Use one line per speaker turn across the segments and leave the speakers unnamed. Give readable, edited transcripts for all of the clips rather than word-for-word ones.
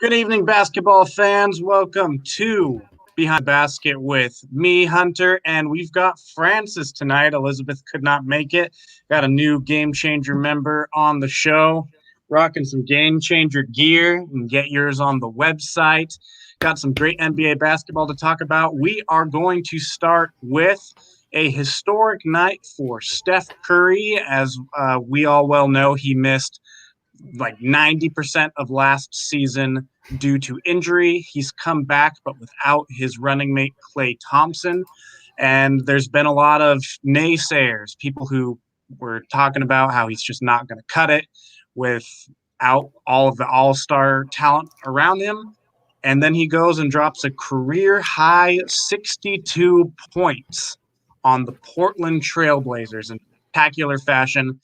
Good evening, basketball fans. Welcome to Behind the Basket with me, Hunter, and we've got Francis tonight. Elizabeth could not make it. Got a new Game Changer member on the show, rocking some Game Changer gear. You can get yours on the website. Got some great NBA basketball to talk about. We are going to start with a historic night for Steph Curry. As we all well know, he missed like 90% of last season due to injury. He's come back, but without his running mate, Klay Thompson. And there's been a lot of naysayers, people who were talking about how he's just not going to cut it without all of the all-star talent around him. And then he goes and drops a career high 62 points on the Portland Trailblazers in spectacular fashion.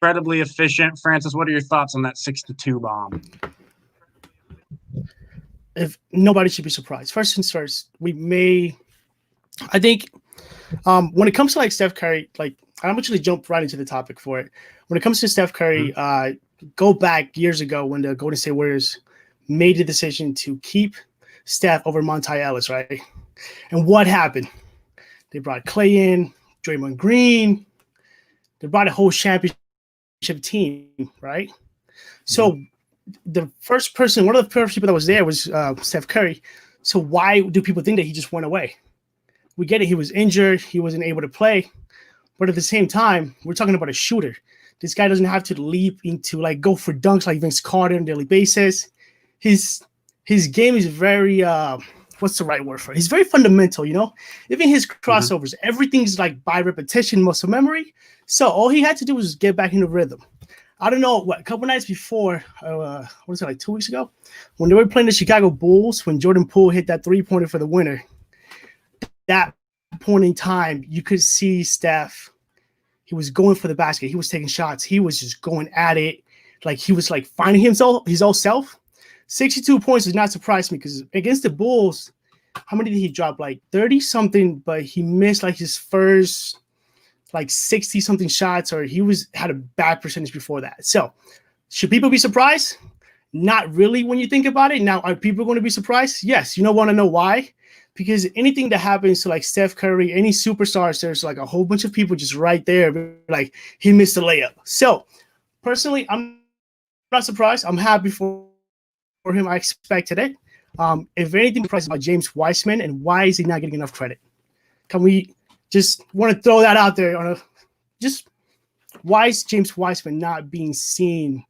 Incredibly efficient. Francis, what are your thoughts on that 6-2 bomb?
If nobody should be surprised. First things first, I think when it comes to like Steph Curry, like I'm actually jump right into the topic for it. When it comes to Steph Curry, go back years ago when the Golden State Warriors made the decision to keep Steph over Monty Ellis, right? And what happened? They brought Klay in, Draymond Green. They brought a whole championship team, right? So one of the first people that was there was Steph Curry. So why do people think that he just went away? We get it. He was injured. He wasn't able to play. But at the same time, we're talking about a shooter. This guy doesn't have to leap into like go for dunks like Vince Carter on a daily basis. His game is very what's the right word for it? He's very fundamental, you know? Even his crossovers, everything's like by repetition, muscle memory. So all he had to do was get back into rhythm. I don't know, a couple nights before, what was it, like 2 weeks ago? When they were playing the Chicago Bulls, when Jordan Poole hit that three-pointer for the winner, that point in time, you could see Steph. He was going for the basket. He was taking shots. He was just going at it. Like he was like finding himself, his own self. 62 points does not surprise me because against the Bulls, how many did he drop? Like 30-something, but he missed like his first like 60-something shots, or had a bad percentage before that. So should people be surprised? Not really when you think about it. Now, are people going to be surprised? Yes. You don't want to know why? Because anything that happens to like Steph Curry, any superstars, there's like a whole bunch of people just right there, like he missed a layup. So personally, I'm not surprised. I'm happy for him. I expected it. If anything, surprised about James Wiseman and why is he not getting enough credit? Can we just want to throw that out there why is James Wiseman not being seen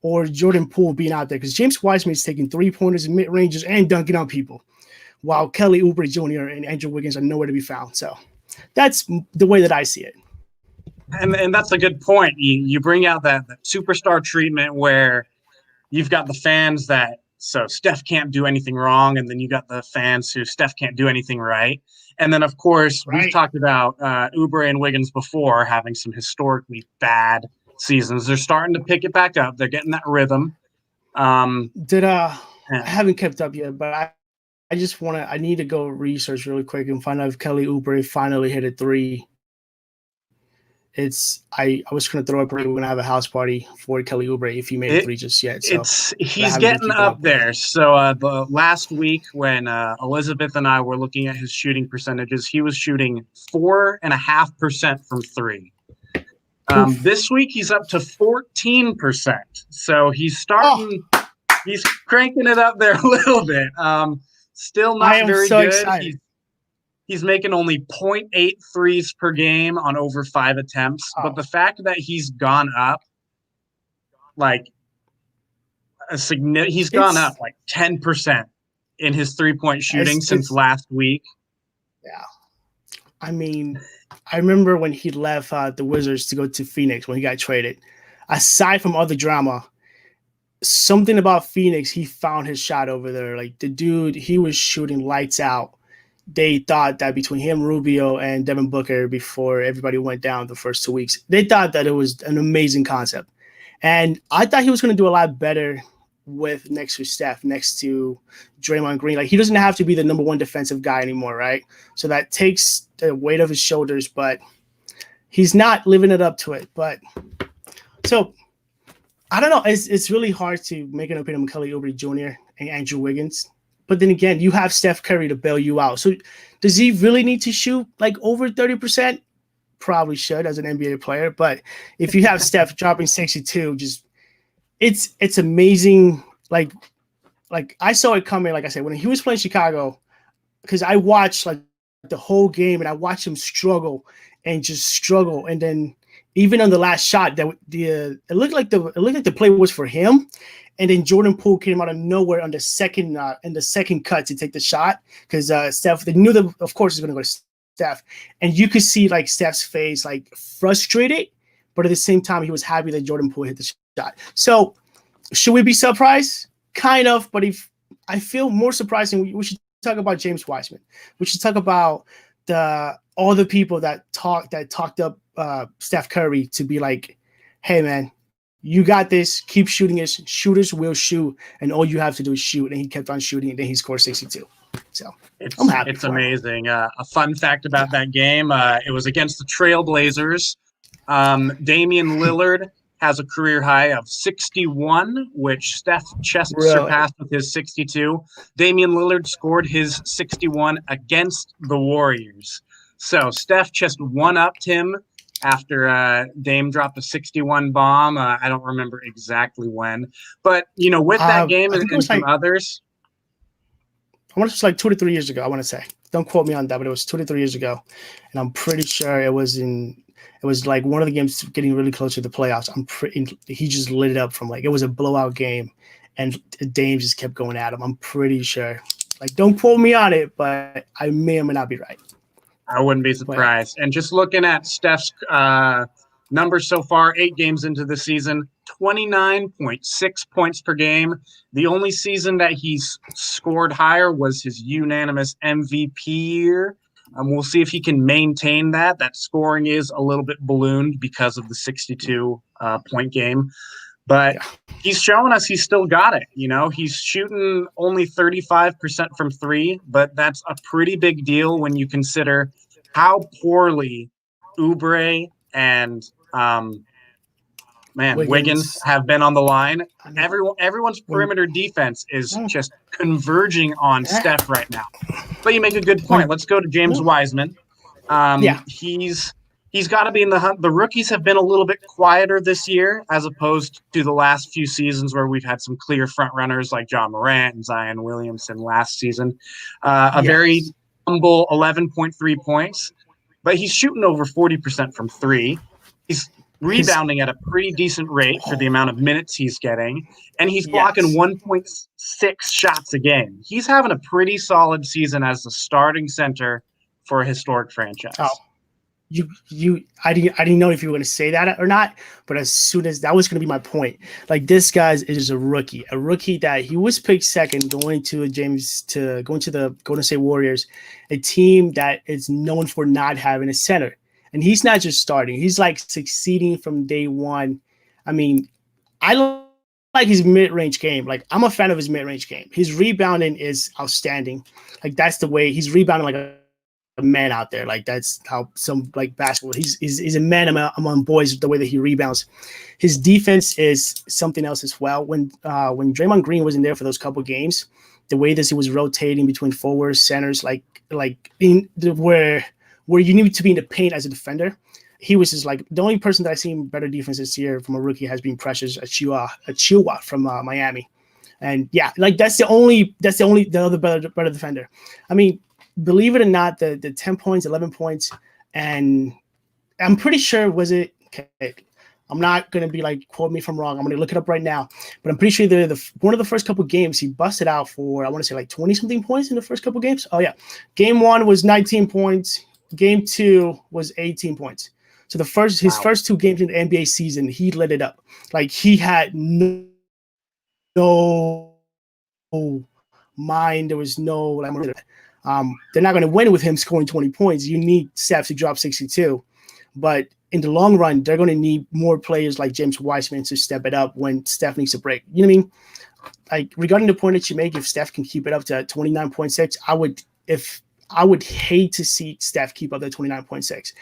or Jordan Poole being out there? Because James Wiseman is taking three-pointers and mid-ranges and dunking on people, while Kelly Oubre Jr. and Andrew Wiggins are nowhere to be found. So that's the way that I see it.
And that's a good point. You bring out that superstar treatment where you've got the fans so Steph can't do anything wrong, and then you got the fans who Steph can't do anything right. And then, of course, we've talked about Oubre and Wiggins before having some historically bad seasons. They're starting to pick it back up. They're getting that rhythm.
I haven't kept up yet, but I need to go research really quick and find out if Kelly Oubre finally hit a three. I was going to throw up. We're going to have a house party for Kelly Oubre if he made a three just yet. So
he's getting up there. So the last week when Elizabeth and I were looking at his shooting percentages, he was shooting 4.5% from three. This week he's up to 14%. So he's starting. Oh. He's cranking it up there a little bit. Still not very good.
Excited.
He's making only 0.8 threes per game on over 5 attempts. Oh. But the fact that he's gone up like he's gone up like 10% in his 3-point shooting since last week.
Yeah. I mean, I remember when he left the Wizards to go to Phoenix when he got traded. Aside from all the drama, something about Phoenix, he found his shot over there. Like the dude, he was shooting lights out. They thought that between him, Rubio, and Devin Booker, before everybody went down the first 2 weeks, they thought that it was an amazing concept. And I thought he was going to do a lot better with next to Steph, next to Draymond Green. Like he doesn't have to be the number one defensive guy anymore, right? So that takes the weight of his shoulders, but he's not living it up to it. But so I don't know. It's really hard to make an opinion on Kelly Oubre Jr. and Andrew Wiggins. But then again, you have Steph Curry to bail you out. So does he really need to shoot like over 30%? Probably should as an NBA player. But if you have Steph dropping 62, just it's amazing. Like I saw it coming, like I said, when he was playing Chicago, because I watched like the whole game and I watched him struggle and just struggle. And then even on the last shot, that it looked like the play was for him. And then Jordan Poole came out of nowhere on the second cut to take the shot because Steph, they knew that of course it's going to go to Steph, and you could see like Steph's face like frustrated, but at the same time he was happy that Jordan Poole hit the shot. So should we be surprised? Kind of, but if I feel more surprising, we should talk about James Wiseman. We should talk about all the people that talked up Steph Curry to be like, hey man, you got this. Keep shooting it. Shooters will shoot, and all you have to do is shoot. And he kept on shooting, and then he scored 62. So I'm happy.
It's amazing. A fun fact about that game: it was against the Trailblazers. Damian Lillard has a career high of 61, which Steph just surpassed with his 62. Damian Lillard scored his 61 against the Warriors. So Steph just one-upped him after Dame dropped a 61 bomb. I don't remember exactly when. But, with that game and some others.
I want to say like 2 to 3 years ago, I want to say. Don't quote me on that, but it was 2 to 3 years ago. And I'm pretty sure it was like one of the games getting really close to the playoffs. He just lit it up from like, it was a blowout game. And Dame just kept going at him. I'm pretty sure. Like, don't quote me on it, but I may or may not be right.
I wouldn't be surprised. And just looking at Steph's numbers so far, 8 games into the season, 29.6 points per game. The only season that he's scored higher was his unanimous MVP year. We'll see if he can maintain that. That scoring is a little bit ballooned because of the 62-point game. But he's showing us he's still got it. He's shooting only 35% from 3, but that's a pretty big deal when you consider how poorly Oubre and Wiggins have been on the line. Everyone's perimeter defense is just converging on Steph right now. But you make a good point. Let's go to James Wiseman. He's got to be in the hunt. The rookies have been a little bit quieter this year as opposed to the last few seasons where we've had some clear front runners like John Morant and Zion Williamson last season. Very humble 11.3 points, but he's shooting over 40% from 3. He's rebounding at a pretty decent rate for the amount of minutes he's getting, and he's blocking 1.6 shots a game. He's having a pretty solid season as the starting center for a historic franchise. I didn't know if you were going to say that or not, but as soon as that was going to be my point, like this guy is a rookie that he was picked second going to the Golden State Warriors, a team that is known for not having a center. And he's not just starting, he's like succeeding from day one. I mean, I like his mid-range game. Like I'm a fan of his mid-range game. His rebounding is outstanding. Like that's the way he's rebounding like a man out there. Like that's how some like basketball. He's a man among boys. The way that he rebounds, his defense is something else as well. When Draymond Green wasn't there for those couple games, the way that he was rotating between forwards, centers, like in where you need to be in the paint as a defender, he was just like the only person that I've seen better defense this year from a rookie has been Precious Achiuwa from Miami, and like that's the other better defender. I mean, believe it or not, the 10 points, 11 points, and I'm pretty sure I'm not going to be like, quote me if I'm wrong. I'm going to look it up right now, but I'm pretty sure one of the first couple games he busted out for, I want to say like 20 something points in the first couple games. Oh yeah. Game 1 was 19 points. Game 2 was 18 points. So his first 2 games in the NBA season, he lit it up. Like he had no mind. There was no like, they're not going to win with him scoring 20 points. You need Steph to drop 62. But in the long run, they're going to need more players like James Wiseman to step it up when Steph needs a break. You know what I mean? Like regarding the point that you make, if Steph can keep it up to 29.6, I would hate to see Steph keep up that 29.6.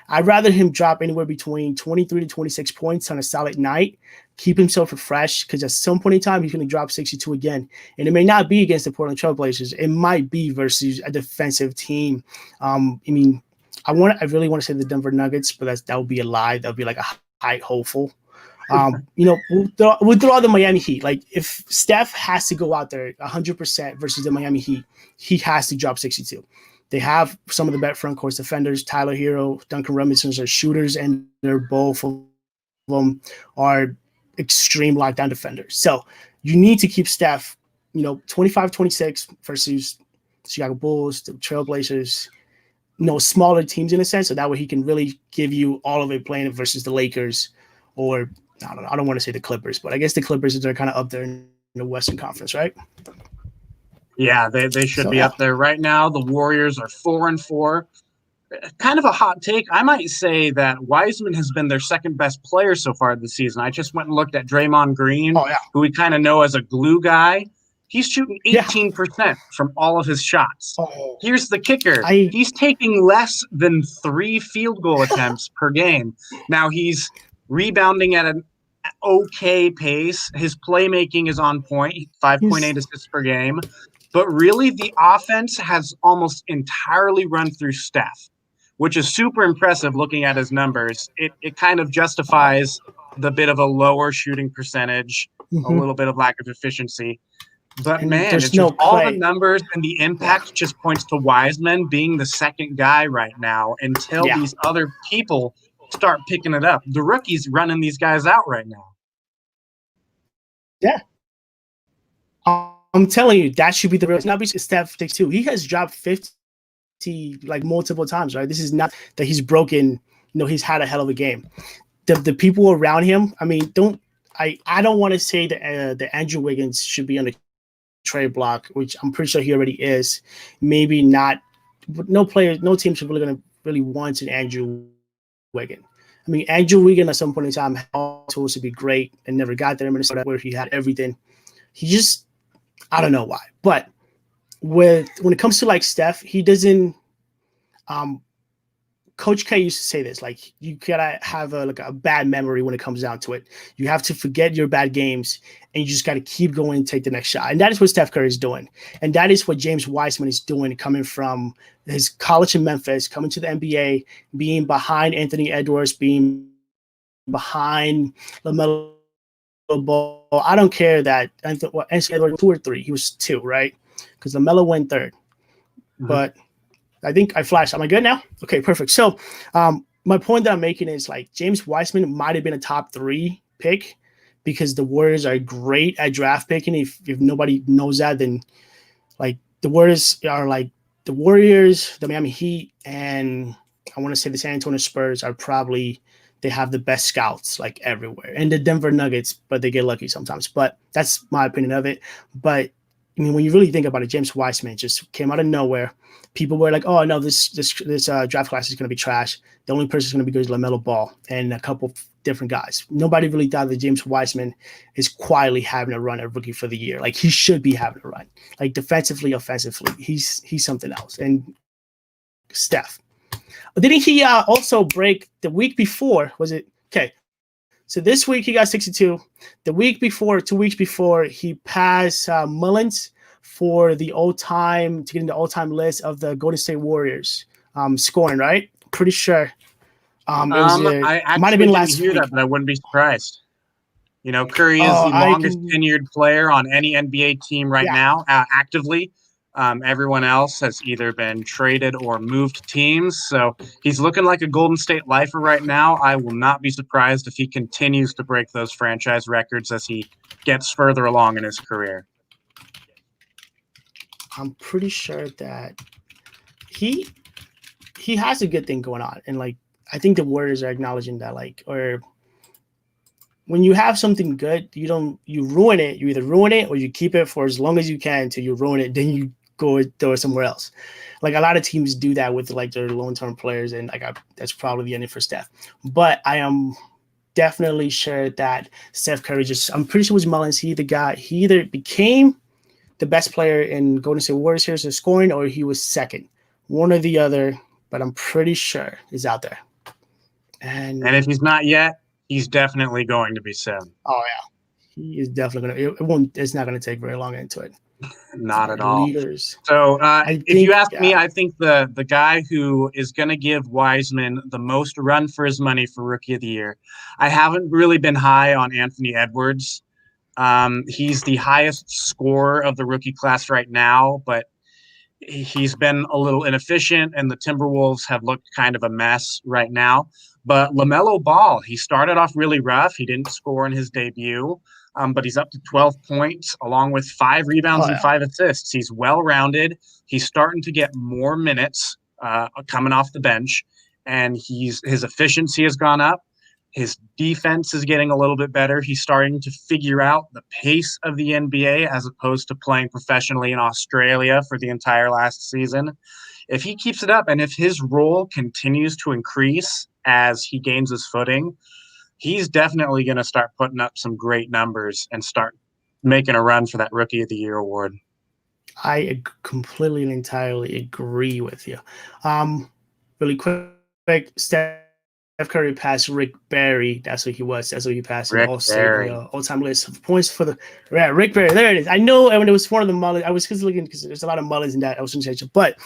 I'd rather him drop anywhere between 23 to 26 points on a solid night, keep himself refreshed, because at some point in time, he's going to drop 62 again. And it may not be against the Portland Trailblazers. It might be versus a defensive team. I really want to say the Denver Nuggets, but that would be a lie. That would be like a high hopeful. We'll throw the Miami Heat. Like, if Steph has to go out there 100% versus the Miami Heat, he has to drop 62. They have some of the better front court defenders. Tyler Hero, Duncan Robinson are shooters, and they're both of them are extreme lockdown defenders. So you need to keep Steph, 25-26 versus Chicago Bulls, the Trailblazers, smaller teams in a sense. So that way he can really give you all of it playing versus the Lakers, or I don't know. I don't want to say the Clippers, but I guess the Clippers are kind of up there in the Western Conference, right?
Yeah, they should be up there right now. The Warriors are 4-4. Kind of a hot take. I might say that Wiseman has been their second best player so far this season. I just went and looked at Draymond Green, who we kind of know as a glue guy. He's shooting 18% from all of his shots. Here's the kicker. He's taking less than 3 field goal attempts per game. Now he's rebounding at an okay pace. His playmaking is on point, 5.8 assists per game. But really, the offense has almost entirely run through Steph, which is super impressive looking at his numbers. It kind of justifies the bit of a lower shooting percentage, a little bit of lack of efficiency. But, man, it's just all the numbers and the impact just points to Wiseman being the second guy right now until these other people start picking it up. The rookie's running these guys out right now.
Yeah. I'm telling you, that should be the real. Not be Steph takes 2. He has dropped 50 like multiple times, right? This is not that he's broken. He's had a hell of a game. The people around him. I mean, I don't want to say that Andrew Wiggins should be on the trade block, which I'm pretty sure he already is. Maybe not. But no team's really going to really want an Andrew Wiggins. I mean, Andrew Wiggins at some point in time had all tools to be great and never got there in Minnesota where he had everything. He just, I don't know why. But when it comes to like Steph, he doesn't Coach K used to say this, like, you gotta have a bad memory when it comes down to it. You have to forget your bad games and you just gotta keep going and take the next shot. And that is what Steph Curry is doing. And that is what James Wiseman is doing, coming from his college in Memphis, coming to the NBA, being behind Anthony Edwards, being behind LaMelo Ball. I don't care that Anthony Edwards 2 or 3. He was 2, right? Because LaMelo went 3rd. But I think I flashed. Am I good now? Okay, perfect. So my point that I'm making is, like, James Wiseman might have been a top 3 pick because the Warriors are great at draft picking. If nobody knows that, then like the Warriors are like the Warriors, the Miami Heat, and I want to say the San Antonio Spurs are probably, they have the best scouts like everywhere. And the Denver Nuggets, but they get lucky sometimes. But that's my opinion of it. But I mean, when you really think about it, James Wiseman just came out of nowhere. People were like, "Oh no, this draft class is going to be trash. The only person is going to be good is LaMelo Ball and a couple different guys." Nobody really thought that James Wiseman is quietly having a run at Rookie for the Year. Like, he should be having a run. Like, defensively, offensively, he's something else. And Steph, didn't he also break the week before? Was it okay? So this week he got 62. The week before, 2 weeks before, he passed Mullins for the all-time, to get in the all-time list of the Golden State Warriors scoring, right? Pretty sure.
I might have been last week. That, but I wouldn't be surprised. Curry is the longest tenured player on any NBA team right now, actively. Everyone else has either been traded or moved teams. So he's looking like a Golden State lifer right now. I will not be surprised if he continues to break those franchise records as he gets further along in his career.
I'm pretty sure that he has a good thing going on. And, like, I think the Warriors are acknowledging that, like, or when you have something good, you ruin it. You either ruin it or you keep it for as long as you can till you ruin it. Then you go throw it somewhere else. Like, a lot of teams do that with, like, their long-term players. And that's probably the ending for Steph. But I am definitely sure that Steph Curry I'm pretty sure it was Mullins. He either became the best player in Golden State Warriors here, so scoring, or he was second. One or the other, but I'm pretty sure is out there.
And
And
if he's not yet, he's definitely going to be soon.
oh yeah, he is definitely gonna. It won't. It's not gonna take very long into it.
Not at all.
Leaders.
So
I
if you
think.
ask me, I think the guy who is going to give Wiseman the most run for his money for Rookie of the Year, I haven't really been high on Anthony Edwards. He's the highest scorer of the rookie class right now, but he's been a little inefficient, and the Timberwolves have looked kind of a mess right now. But LaMelo Ball, he started off really rough. He didn't score in his debut, but he's up to 12 points along with 5 rebounds
Oh
and
yeah.
5 assists. He's well rounded. He's starting to get more minutes coming off the bench, and his efficiency has gone up. His defense is getting a little bit better. He's starting to figure out the pace of the NBA as opposed to playing professionally in Australia for the entire last season. If he keeps it up and if his role continues to increase as he gains his footing, he's definitely going to start putting up some great numbers and start making a run for that Rookie of the Year award.
I completely and entirely agree with you. Really quick, Steph Curry passed Rick Barry. That's who he was. That's who he passed in
Rick Barry.
the all-time list of points for the Rick Barry. There it is. I know. I mean, it was one of the Mullins. I was looking because there's a lot of Mullins in that. I was going to say, but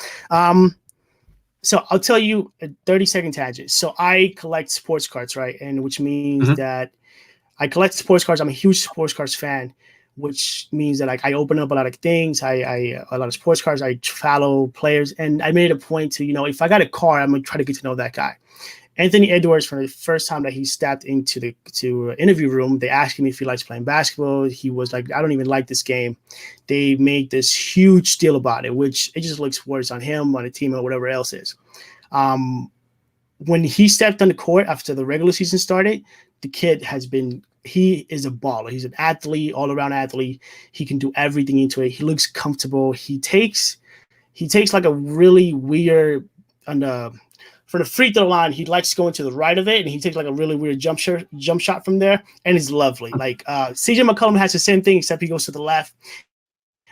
so I'll tell you a 30-second tangent. So I collect sports cards, right? And which means that I collect sports cards. I'm a huge sports cards fan, which means that like I open up a lot of things. I a lot of sports cards. I follow players, and I made it a point to, if I got a card, I'm gonna try to get to know that guy. Anthony Edwards, from the first time that he stepped into the interview room, they asked him if he likes playing basketball. He was like, I don't even like this game. They made this huge deal about it, which it just looks worse on him, on the team, or whatever else is. When he stepped on the court after the regular season started, the kid he is a baller. He's an athlete, all-around athlete. He can do everything into it. He looks comfortable. He takes like a really weird for the free throw line, he likes going to the right of it, and he takes like a really weird jump shot from there, and it's lovely. Like CJ McCollum has the same thing, except he goes to the left,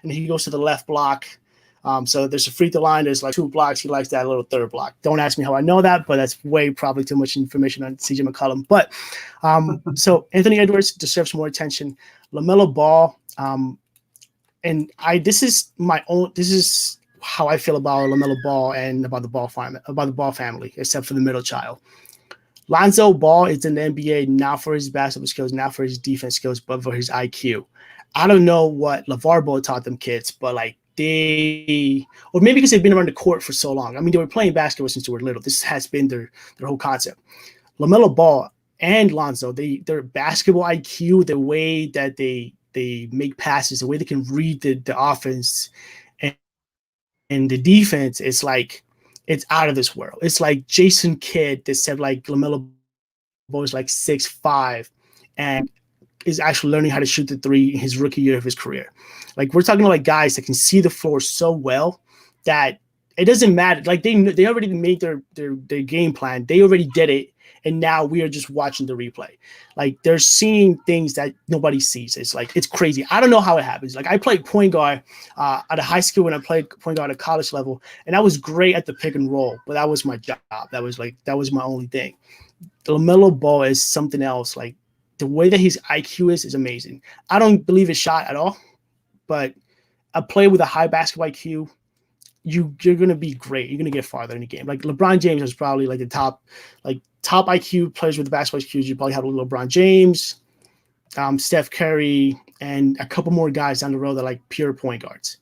and he goes to the left block. So there's a free throw line. There's like 2 blocks. He likes that little third block. Don't ask me how I know that, but that's probably too much information on CJ McCollum. But so Anthony Edwards deserves more attention. LaMelo Ball, this is how I feel about LaMelo Ball and about the Ball family, except for the middle child. Lonzo Ball is in the NBA not for his basketball skills, not for his defense skills, but for his IQ. I don't know what LeVar Ball taught them kids, but like or maybe because they've been around the court for so long. I mean, they were playing basketball since they were little. This has been their whole concept. LaMelo Ball and Lonzo, their basketball IQ, the way that they make passes, the way they can read the offense and the defense, is like, it's out of this world. It's like Jason Kidd that said like LaMelo Ball is like 6'5" and is actually learning how to shoot the 3 in his rookie year of his career. Like, we're talking about like guys that can see the floor so well that it doesn't matter. Like they already made their game plan. They already did it. And now we are just watching the replay. Like, they're seeing things that nobody sees. It's like, it's crazy. I don't know how it happens. Like, I played point guard at a high school when I played point guard at college level, and I was great at the pick and roll, but that was my job. That was my only thing. The LaMelo Ball is something else. Like, the way that his IQ is amazing. I don't believe his shot at all, but a player with a high basketball IQ, you're going to be great. You're going to get farther in the game. Like, LeBron James is probably like the top IQ players with the basketball IQs. You probably have LeBron James, Steph Curry, and a couple more guys down the road that are like pure point guards.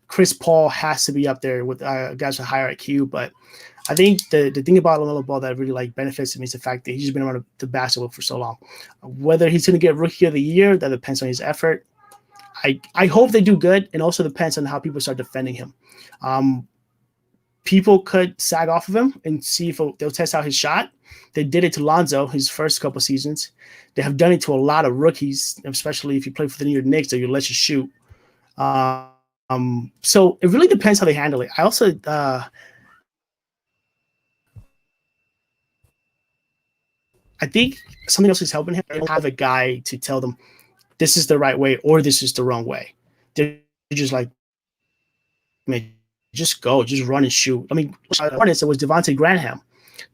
Chris Paul has to be up there with guys with higher IQ, but I think the thing about LaMelo Ball that really like benefits him is the fact that he's been around the basketball for so long. Whether he's going to get Rookie of the Year, that depends on his effort. I hope they do good, and also depends on how people start defending him. People could sag off of him and see if they'll test out his shot. They did it to Lonzo his first couple seasons. They have done it to a lot of rookies, especially if you play for the New York Knicks, they'll let you shoot. So it really depends how they handle it. I also I think something else is helping him. They don't have a guy to tell them this is the right way or this is the wrong way. They're just like, man, just go, just run and shoot. I mean, it was Devontae Graham.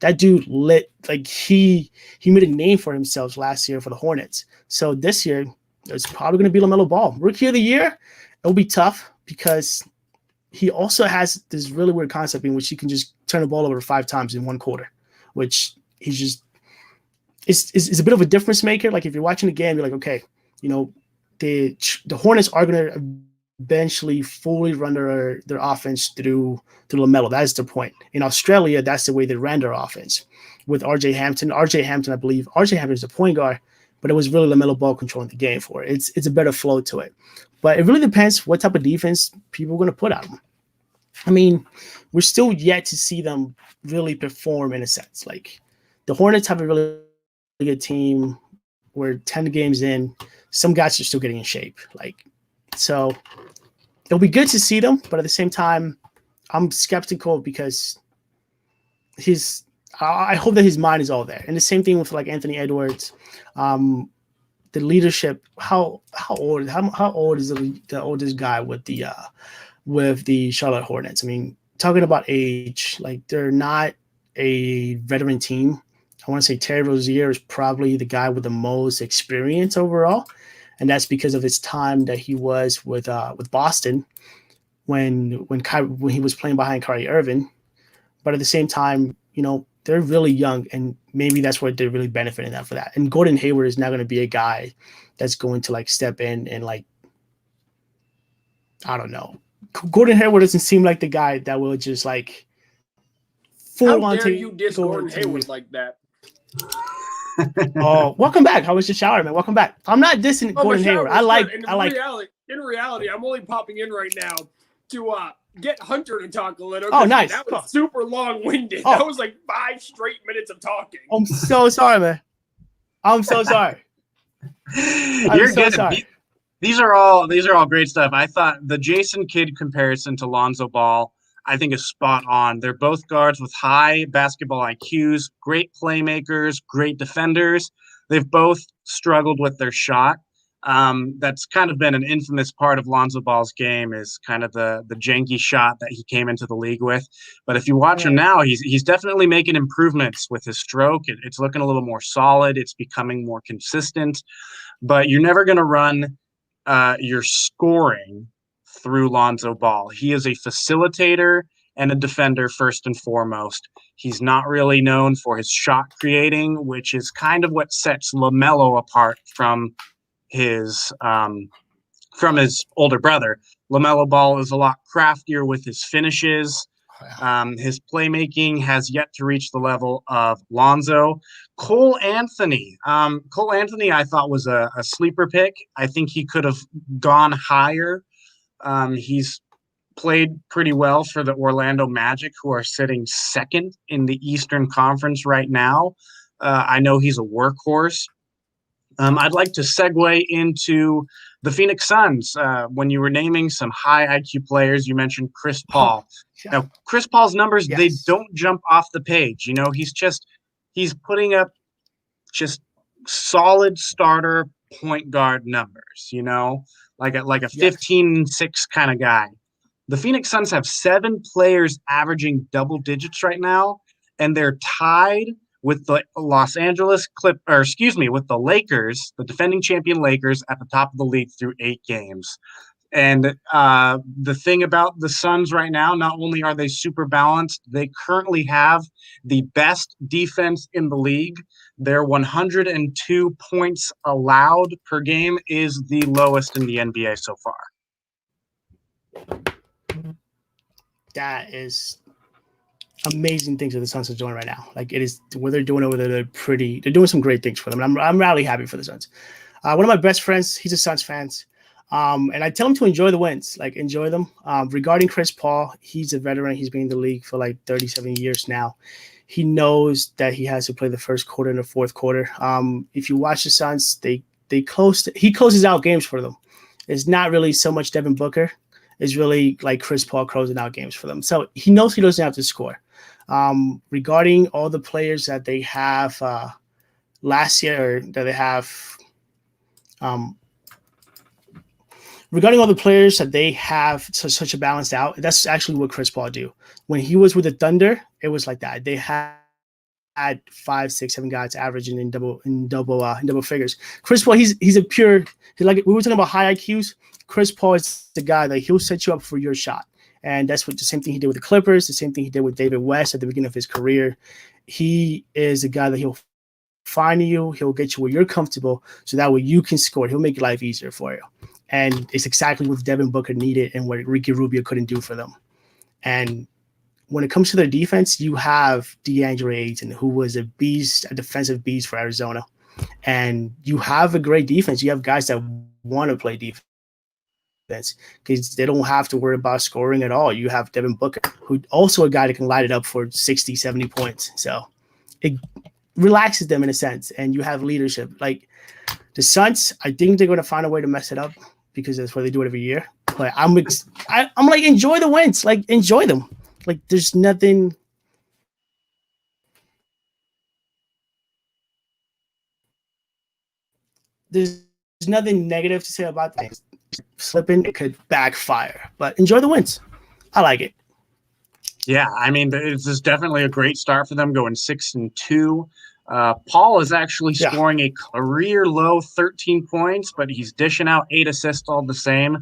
that dude lit like he made a name for himself last year for the Hornets. So this year it's probably going to be LaMelo Ball, Rookie of the Year. It'll be tough because he also has this really weird concept in which he can just turn the ball over 5 times in one quarter, which he's just is a bit of a difference maker. Like if you're watching the game, you're like, okay, you know, the Hornets are going to eventually fully run their offense through LaMelo. That is their point. In Australia, that's the way they ran their offense with RJ Hampton. I believe RJ Hampton is the point guard, but it was really LaMelo Ball controlling the game for it. It's a better flow to it. But it really depends what type of defense people are going to put on them. I mean, we're still yet to see them really perform in a sense. Like the Hornets have a really good team. We're 10 games in. Some guys are still getting in shape. So it'll be good to see them, but at the same time, I'm skeptical because I hope that his mind is all there. And the same thing with like Anthony Edwards. The leadership, how old is the oldest guy with the Charlotte Hornets? I mean, talking about age, like they're not a veteran team. I want to say Terry Rozier is probably the guy with the most experience overall, and that's because of his time that he was with Boston when he was playing behind Kyrie Irving. But at the same time, you know, they're really young, and maybe that's what they're really benefiting for that. And Gordon Hayward is not going to be a guy that's going to like step in and like, I don't know. Gordon Hayward doesn't seem like the guy that will just like
full on take. How dare you diss Gordon Hayward like that?
Oh, welcome back. How was your shower, man? Welcome back. I'm not dissing Gordon Hayward.
In reality, I'm only popping in right now to get Hunter to talk a little.
Oh, nice.
That was super long-winded. Oh. That was like 5 straight minutes of talking.
I'm so sorry, man. I'm so sorry.
You're so good. Sorry. These are all great stuff. I thought the Jason Kidd comparison to Lonzo Ball, I think, is spot on. They're both guards with high basketball IQs, great playmakers, great defenders. They've both struggled with their shot. That's kind of been an infamous part of Lonzo Ball's game, is kind of the janky shot that he came into the league with. But if you watch him now, he's definitely making improvements with his stroke. It's looking a little more solid. It's becoming more consistent. But you're never going to run your scoring through Lonzo Ball. He is a facilitator and a defender first and foremost. He's not really known for his shot creating, which is kind of what sets LaMelo apart from his older brother. LaMelo Ball is a lot craftier with his finishes. His playmaking has yet to reach the level of Lonzo. Cole Anthony, I thought was a sleeper pick. I think he could have gone higher. He's played pretty well for the Orlando Magic, who are sitting second in the Eastern Conference right now. I know he's a workhorse. I'd like to segue into the Phoenix Suns. When you were naming some high IQ players, you mentioned Chris Paul. Now, Chris Paul's numbers, they don't jump off the page. You know, he's putting up just solid starter point guard numbers, you know, like a 15-6 kind of guy. The Phoenix Suns have 7 players averaging double digits right now, and they're tied with the with the Lakers, the defending champion Lakers, at the top of the league through 8 games. And the thing about the Suns right now, not only are they super balanced, they currently have the best defense in the league. Their 102 points allowed per game is the lowest in the NBA so far.
That is amazing things that the Suns are doing right now. Like, it is what they're doing over there. They're doing some great things for them. And I'm really happy for the Suns. One of my best friends, he's a Suns fan. And I tell him to enjoy the wins, like enjoy them. Regarding Chris Paul, he's a veteran. He's been in the league for like 37 years now. He knows that he has to play the first quarter and the fourth quarter. If you watch the Suns, he closes out games for them. It's not really so much Devin Booker. It's really like Chris Paul closing out games for them. So he knows he doesn't have to score. Regarding all the players that they have last year, that they have regarding all the players that they have such a balanced out, that's actually what Chris Paul do. When he was with the Thunder, it was like that. They had had 5, 6, 7 guys averaging in double figures. Chris Paul, he's a pure. Like we were talking about high IQs. Chris Paul is the guy that he'll set you up for your shot, and that's what the same thing he did with the Clippers. The same thing he did with David West at the beginning of his career. He is a guy that he'll find you. He'll get you where you're comfortable, so that way you can score. He'll make life easier for you, and it's exactly what Devin Booker needed and what Ricky Rubio couldn't do for them. And when it comes to their defense, you have DeAndre Ayton, who was a beast, a defensive beast for Arizona. And you have a great defense. You have guys that want to play defense because they don't have to worry about scoring at all. You have Devin Booker, who also a guy that can light it up for 60, 70 points. So it relaxes them in a sense. And you have leadership. Like the Suns, I think they're going to find a way to mess it up because that's why they do it every year. But I'm like, enjoy the wins. Like, enjoy them. Like, there's nothing. There's nothing negative to say about things. Slipping, it could backfire, but enjoy the wins. I like it.
Yeah, I mean, it's definitely a great start for them, going 6-2. Paul is actually scoring a career low 13 points, but he's dishing out 8 assists all the same.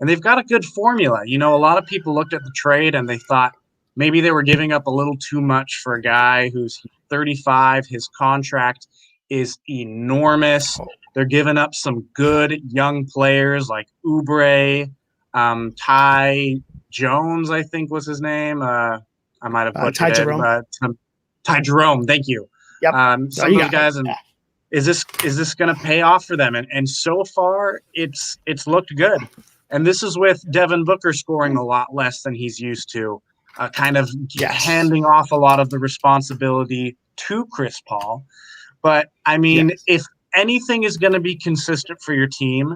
And they've got a good formula. You know, a lot of people looked at the trade and they thought maybe they were giving up a little too much for a guy who's 35. His contract is enormous. They're giving up some good young players like Oubre, Ty Jones, I think was his name. I might have butchered it, but Ty Jerome. Thank you.
Yep.
Some of those guys, and is this going to pay off for them? And so far, it's looked good. And this is with Devin Booker scoring a lot less than he's used to, kind of handing off a lot of the responsibility to Chris Paul. But I mean, if anything is going to be consistent for your team,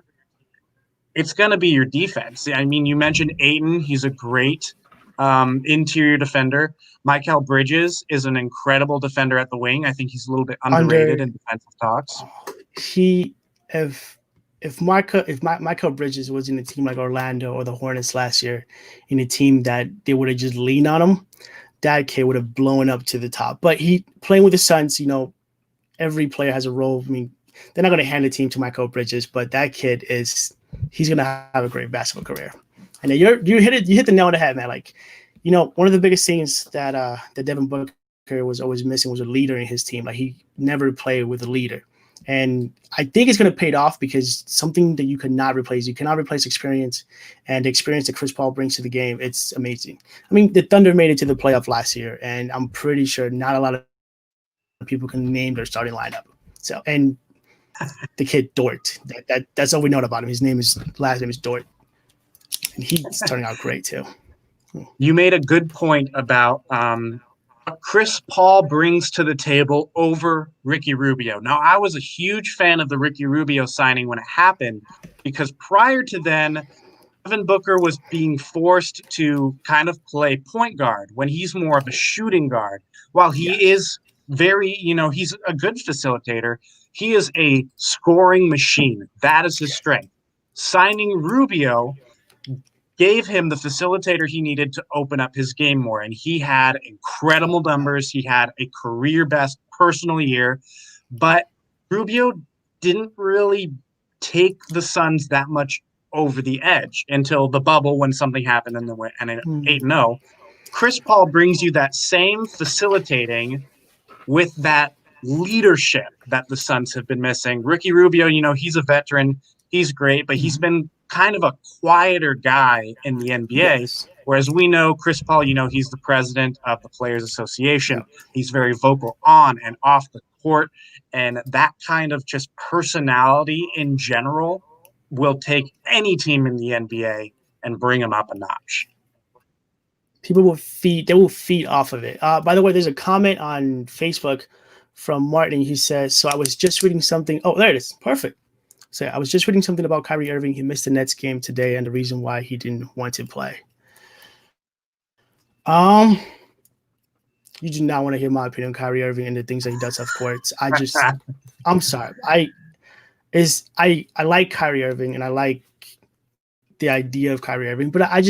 it's going to be your defense. I mean, you mentioned Ayton. He's a great interior defender. Mikal Bridges is an incredible defender at the wing. I think he's a little bit underrated in defensive talks.
If Mikal Bridges was in a team like Orlando or the Hornets last year, in a team that they would have just leaned on him, that kid would have blown up to the top. But he playing with the Suns, you know, every player has a role. I mean, they're not going to hand the team to Mikal Bridges, but that kid he's going to have a great basketball career. And you hit the nail on the head, man. Like, you know, one of the biggest things that Devin Booker was always missing was a leader in his team. Like, he never played with a leader. And I think it's going to pay off because something that you cannot replace. You cannot replace experience, and the experience that Chris Paul brings to the game, it's amazing. I mean, the Thunder made it to the playoff last year, and I'm pretty sure not a lot of people can name their starting lineup. So, and the kid Dort, that's all we know about him. His last name is Dort, and he's turning out great too.
You made a good point about what Chris Paul brings to the table over Ricky Rubio. Now, I was a huge fan of the Ricky Rubio signing when it happened because prior to then, Devin Booker was being forced to kind of play point guard when he's more of a shooting guard. While he is very, you know, he's a good facilitator, he is a scoring machine. That is his strength. Signing Rubio gave him the facilitator he needed to open up his game more. And he had incredible numbers. He had a career best personal year. But Rubio didn't really take the Suns that much over the edge until the bubble when something happened and they went 8-0. Chris Paul brings you that same facilitating with that leadership that the Suns have been missing. Ricky Rubio, you know, he's a veteran. He's great, but he's been kind of a quieter guy in the NBA, whereas we know Chris Paul, you know, he's the president of the Players Association. He's very vocal on and off the court, and that kind of just personality in general will take any team in the NBA and bring them up a notch.
People will feed off of it. By the way, there's a comment on Facebook from Martin. He says, so I was just reading something. Oh, there it is. Perfect. So I was just reading something about Kyrie Irving. He missed the Nets game today and the reason why he didn't want to play. You do not want to hear my opinion on Kyrie Irving and the things that he does off courts. I'm sorry. I like Kyrie Irving and I like the idea of Kyrie Irving, but I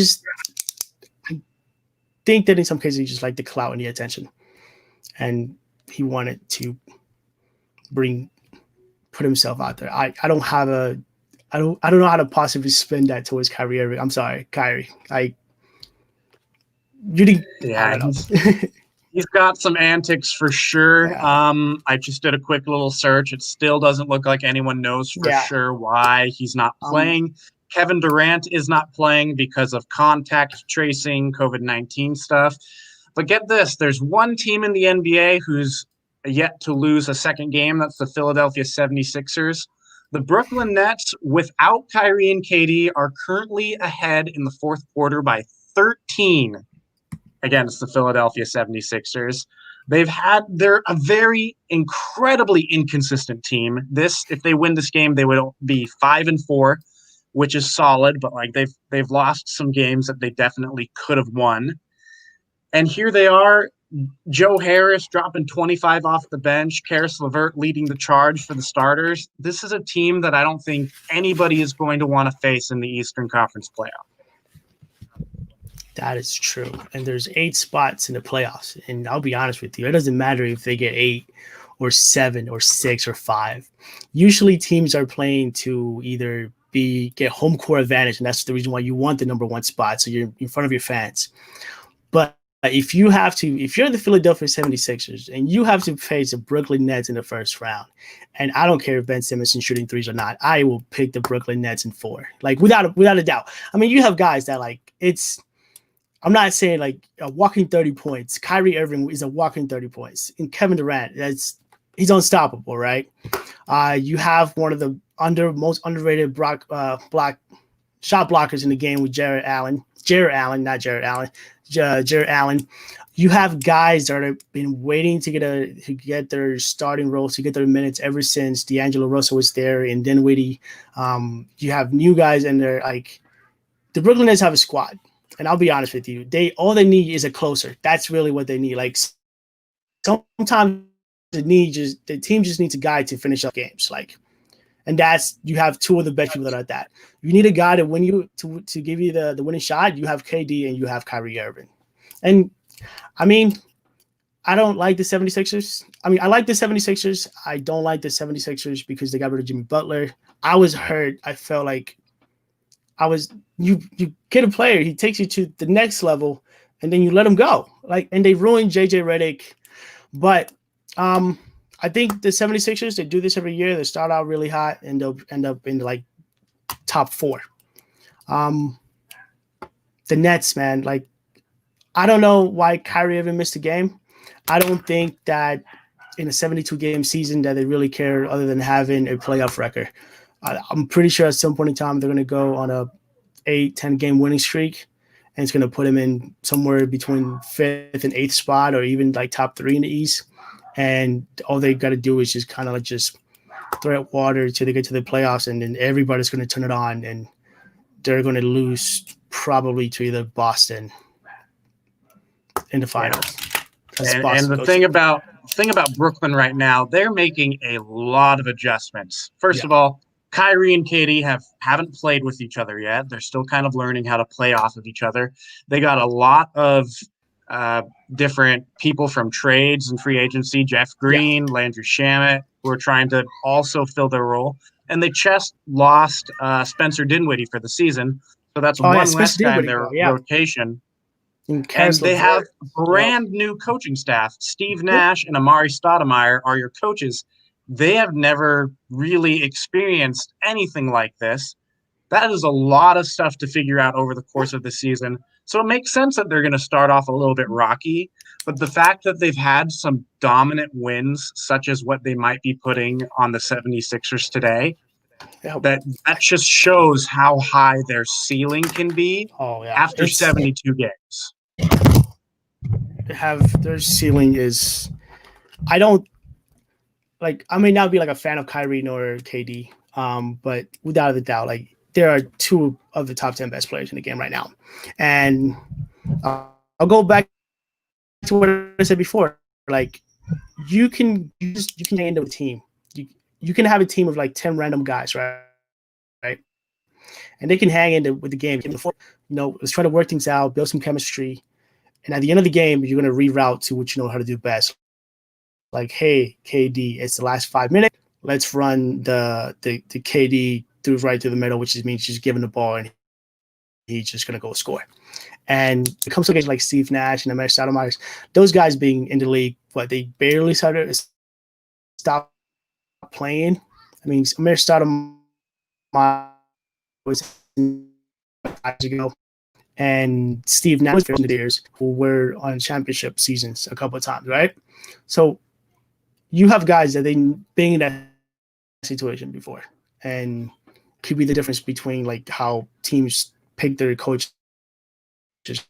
think that in some cases he just like the clout and the attention. And he wanted to put himself out there. I don't know how to possibly spin that towards Kyrie Irving. I'm sorry, Kyrie. You didn't.
Yeah,
I don't know.
he's got some antics for sure.
Yeah.
I just did a quick little search. It still doesn't look like anyone knows for sure why he's not playing. Kevin Durant is not playing because of contact tracing, COVID-19 stuff. But get this, there's one team in the NBA who's yet to lose a second game. That's the Philadelphia 76ers. The Brooklyn Nets, without Kyrie and KD, are currently ahead in the fourth quarter by 13 against the Philadelphia 76ers. They're a very incredibly inconsistent team. If they win this game, they would be 5-4, which is solid, but like they've lost some games that they definitely could have won. And here they are, Joe Harris dropping 25 off the bench, Karis LeVert leading the charge for the starters. This is a team that I don't think anybody is going to want to face in the Eastern Conference playoff.
That is true. And there's 8 spots in the playoffs. And I'll be honest with you, it doesn't matter if they get 8 or 7 or 6 or 5. Usually teams are playing to either get home court advantage, and that's the reason why you want the number 1 spot, so you're in front of your fans. But if you're the Philadelphia 76ers and you have to face the Brooklyn Nets in the first round, and I don't care if Ben Simmons is shooting threes or not, I will pick the Brooklyn Nets in 4, like without a doubt. I mean, you have guys that I'm not saying like a walking 30 points. Kyrie Irving is a walking 30 points. And Kevin Durant, he's unstoppable, right? You have one of the most underrated shot blockers in the game with Jared Allen. You have guys that have been waiting to get their starting roles, to get their minutes ever since D'Angelo Russell was there and Dinwiddie. You have new guys in there. Like the Brooklyn Nets have a squad. And I'll be honest with you, all they need is a closer. That's really what they need. Like sometimes the team just needs a guy to finish up games. And you have 2 of the best people that are at that. You need a guy to win you to give you the winning shot. You have KD and you have Kyrie Irving. And I mean, I don't like the 76ers. I mean, I like the 76ers. I don't like the 76ers because they got rid of Jimmy Butler. I was hurt. I felt like you get a player, he takes you to the next level, and then you let him go. And they ruined JJ Redick. But I think the 76ers, they do this every year. They start out really hot and they'll end up in like top 4. The Nets, man, I don't know why Kyrie Irving missed a game. I don't think that in a 72-game season that they really care other than having a playoff record. I'm pretty sure at some point in time they're going to go on a 8-10 game winning streak, and it's going to put him in somewhere between 5th and 8th spot, or even like top 3 in the East. And all they got to do is just kind of just throw out water till they get to the playoffs, and then everybody's going to turn it on, and they're going to lose probably to either Boston in the finals.
Yeah. And the thing about Brooklyn right now, they're making a lot of adjustments. First of all, Kyrie and KD haven't played with each other yet. They're still kind of learning how to play off of each other. They got a lot of different people from trades and free agency, Jeff Green, Landry Shamet, who are trying to also fill their role. And they just lost Spencer Dinwiddie for the season. So that's one less guy in their rotation. And they have a brand new coaching staff. Steve Nash and Amari Stoudemire are your coaches. They have never really experienced anything like this. That is a lot of stuff to figure out over the course of the season. So it makes sense that they're going to start off a little bit rocky. But the fact that they've had some dominant wins, such as what they might be putting on the 76ers today, that just shows how high their ceiling can be after 72 games.
Their ceiling is – I may not be like a fan of Kyrie nor KD, but without a doubt, there are 2 of the top 10 best players in the game right now. And I'll go back to what I said before. You can hang into a team. You can have a team of 10 random guys, right? And they can hang in with the game. Let's try to work things out, build some chemistry. And at the end of the game, you're going to reroute to what you know how to do best. like, hey, KD, it's the last 5 minutes. Let's run the KD through right through the middle, which just means just giving the ball and he's just gonna go score. And it comes to guys like Steve Nash and Amir Stoudemire, those guys being in the league, they barely started stop playing. I mean, Amir Stoudemire was 5 years ago, and Steve Nash was the years who were on championship seasons a couple of times, right? So you have guys that they been in that situation before, and could be the difference between like how teams pick their coach just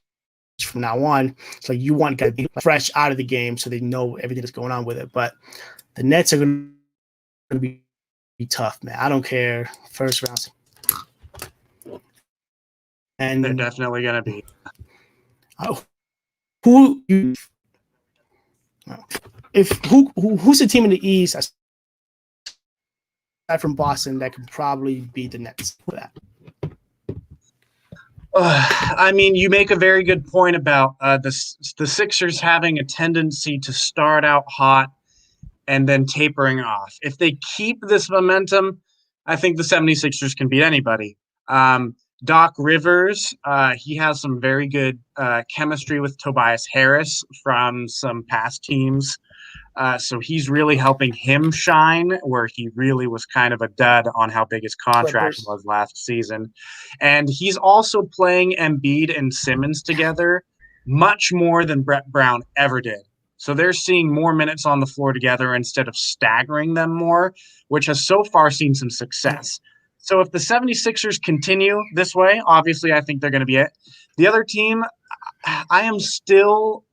from now on. It's like you want guys to be fresh out of the game so they know everything that's going on with it. But the Nets are going to be tough, man. I don't care. First round. And
they're definitely going to be.
Who's the team in the East aside from Boston that can probably beat the Nets for that?
I mean, you make a very good point about the Sixers having a tendency to start out hot and then tapering off. If they keep this momentum, I think the 76ers can beat anybody. Doc Rivers, he has some very good chemistry with Tobias Harris from some past teams. So he's really helping him shine where he really was kind of a dud on how big his contract was last season. And he's also playing Embiid and Simmons together much more than Brett Brown ever did. So they're seeing more minutes on the floor together instead of staggering them more, which has so far seen some success. So if the 76ers continue this way, obviously I think they're going to be it. The other team, I am still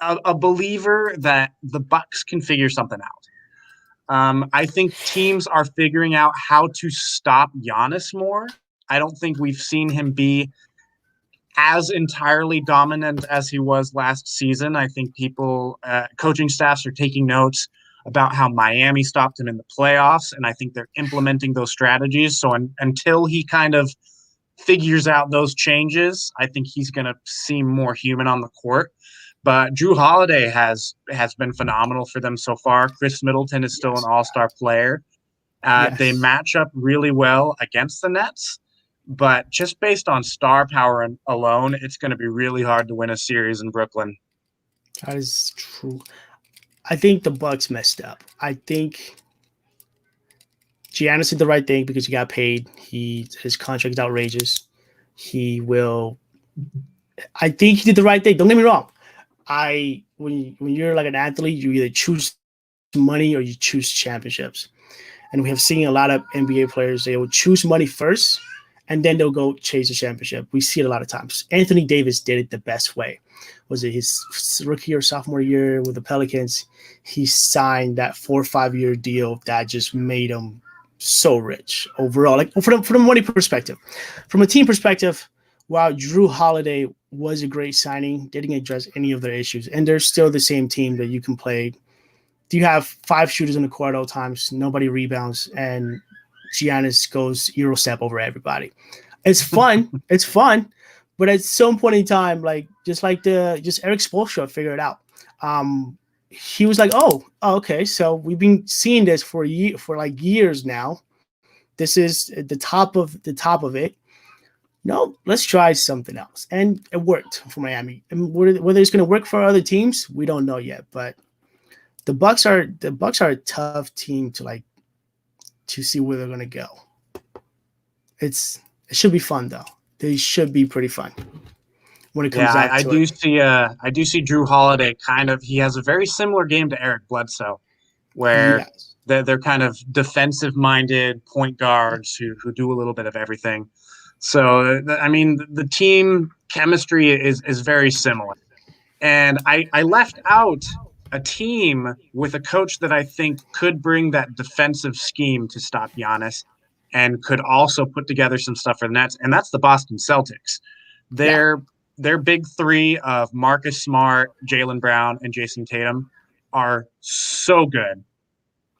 a believer that the Bucks can figure something out. I think teams are figuring out how to stop Giannis more. I don't think we've seen him be as entirely dominant as he was last season. I think coaching staffs are taking notes about how Miami stopped him in the playoffs, and I think they're implementing those strategies. So until he kind of figures out those changes, I think he's going to seem more human on the court. But Drew Holiday has been phenomenal for them so far. Chris Middleton is still an all-star player. They match up really well against the Nets, but just based on star power alone, it's going to be really hard to win a series in Brooklyn.
That is true. I think the Bucks messed up. I think Giannis did the right thing because he got paid. His contract is outrageous. I think he did the right thing. Don't get me wrong. When you're like an athlete, you either choose money or you choose championships. And we have seen a lot of NBA players, they will choose money first and then they'll go chase a championship. We see it a lot of times. Anthony Davis did it the best way. Was it his rookie or sophomore year with the Pelicans? He signed that 4 or 5 year deal that just made him so rich overall. Like from a money perspective. From a team perspective, while Drew Holiday was a great signing, didn't address any of their issues, and they're still the same team that you can play. You have 5 shooters on the court at all times, nobody rebounds, and Giannis goes Euro step over everybody. It's fun. It's fun, but at some point in time, just Eric Spoelstra figured it out. He was like, "Oh, okay. So we've been seeing this for years now. This is the top of it. No, let's try something else." And it worked for Miami. And whether it's going to work for other teams, we don't know yet. But the Bucks are a tough team to see where they're going to go. It should be fun though. They should be pretty fun when it comes out to it.
I do see Drew Holiday he has a very similar game to Eric Bledsoe, where they're kind of defensive-minded point guards who do a little bit of everything. So, I mean, the team chemistry is very similar. And I left out a team with a coach that I think could bring that defensive scheme to stop Giannis and could also put together some stuff for the Nets, and that's the Boston Celtics. Their big three of Marcus Smart, Jaylen Brown, and Jason Tatum are so good.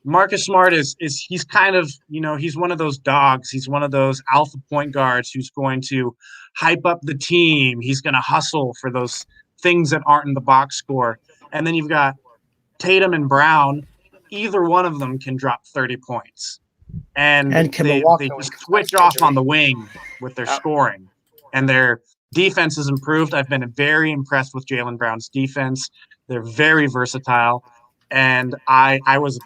Marcus Smart he's kind of, he's one of those dogs. He's one of those alpha point guards who's going to hype up the team. He's going to hustle for those things that aren't in the box score. And then you've got Tatum and Brown, either one of them can drop 30 points. And
Kemba
they
Walker
just switch off on the wing with their scoring. And their defense has improved. I've been very impressed with Jaylen Brown's defense. They're very versatile. And I was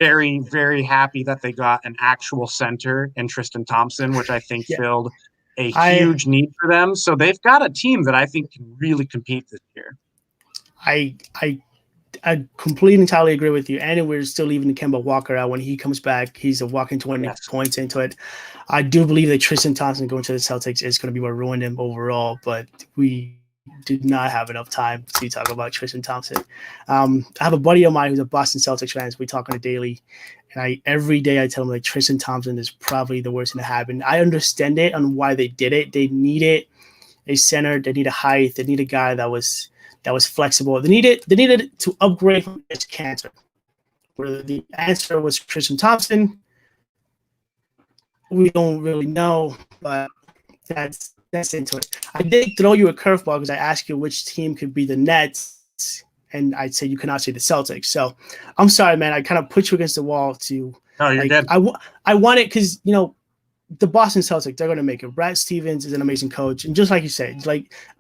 very, very happy that they got an actual center in Tristan Thompson, which I think filled a huge need for them. So they've got a team that I think can really compete this year.
I completely entirely agree with you. And we're still leaving Kemba Walker out. When he comes back, he's a walking 20 points into it. I do believe that Tristan Thompson going to the Celtics is going to be what ruined him overall, but we did not have enough time to talk about Tristan Thompson. I have a buddy of mine who's a Boston Celtics fan. We talk on a daily, and every day I tell him like Tristan Thompson is probably the worst thing to happen. I understand it on why they did it. They needed a center. They need a height. They need a guy that was flexible. They needed to upgrade from this cancer. Where the answer was Tristan Thompson, we don't really know, but that's into it. I did throw you a curveball because I asked you which team could be the Nets, and I'd say you cannot say the Celtics. So I'm sorry, man. I kind of put you against the wall to.
Oh, you're good.
I want it because the Boston Celtics, they're going to make it. Brad Stevens is an amazing coach. And just like you said,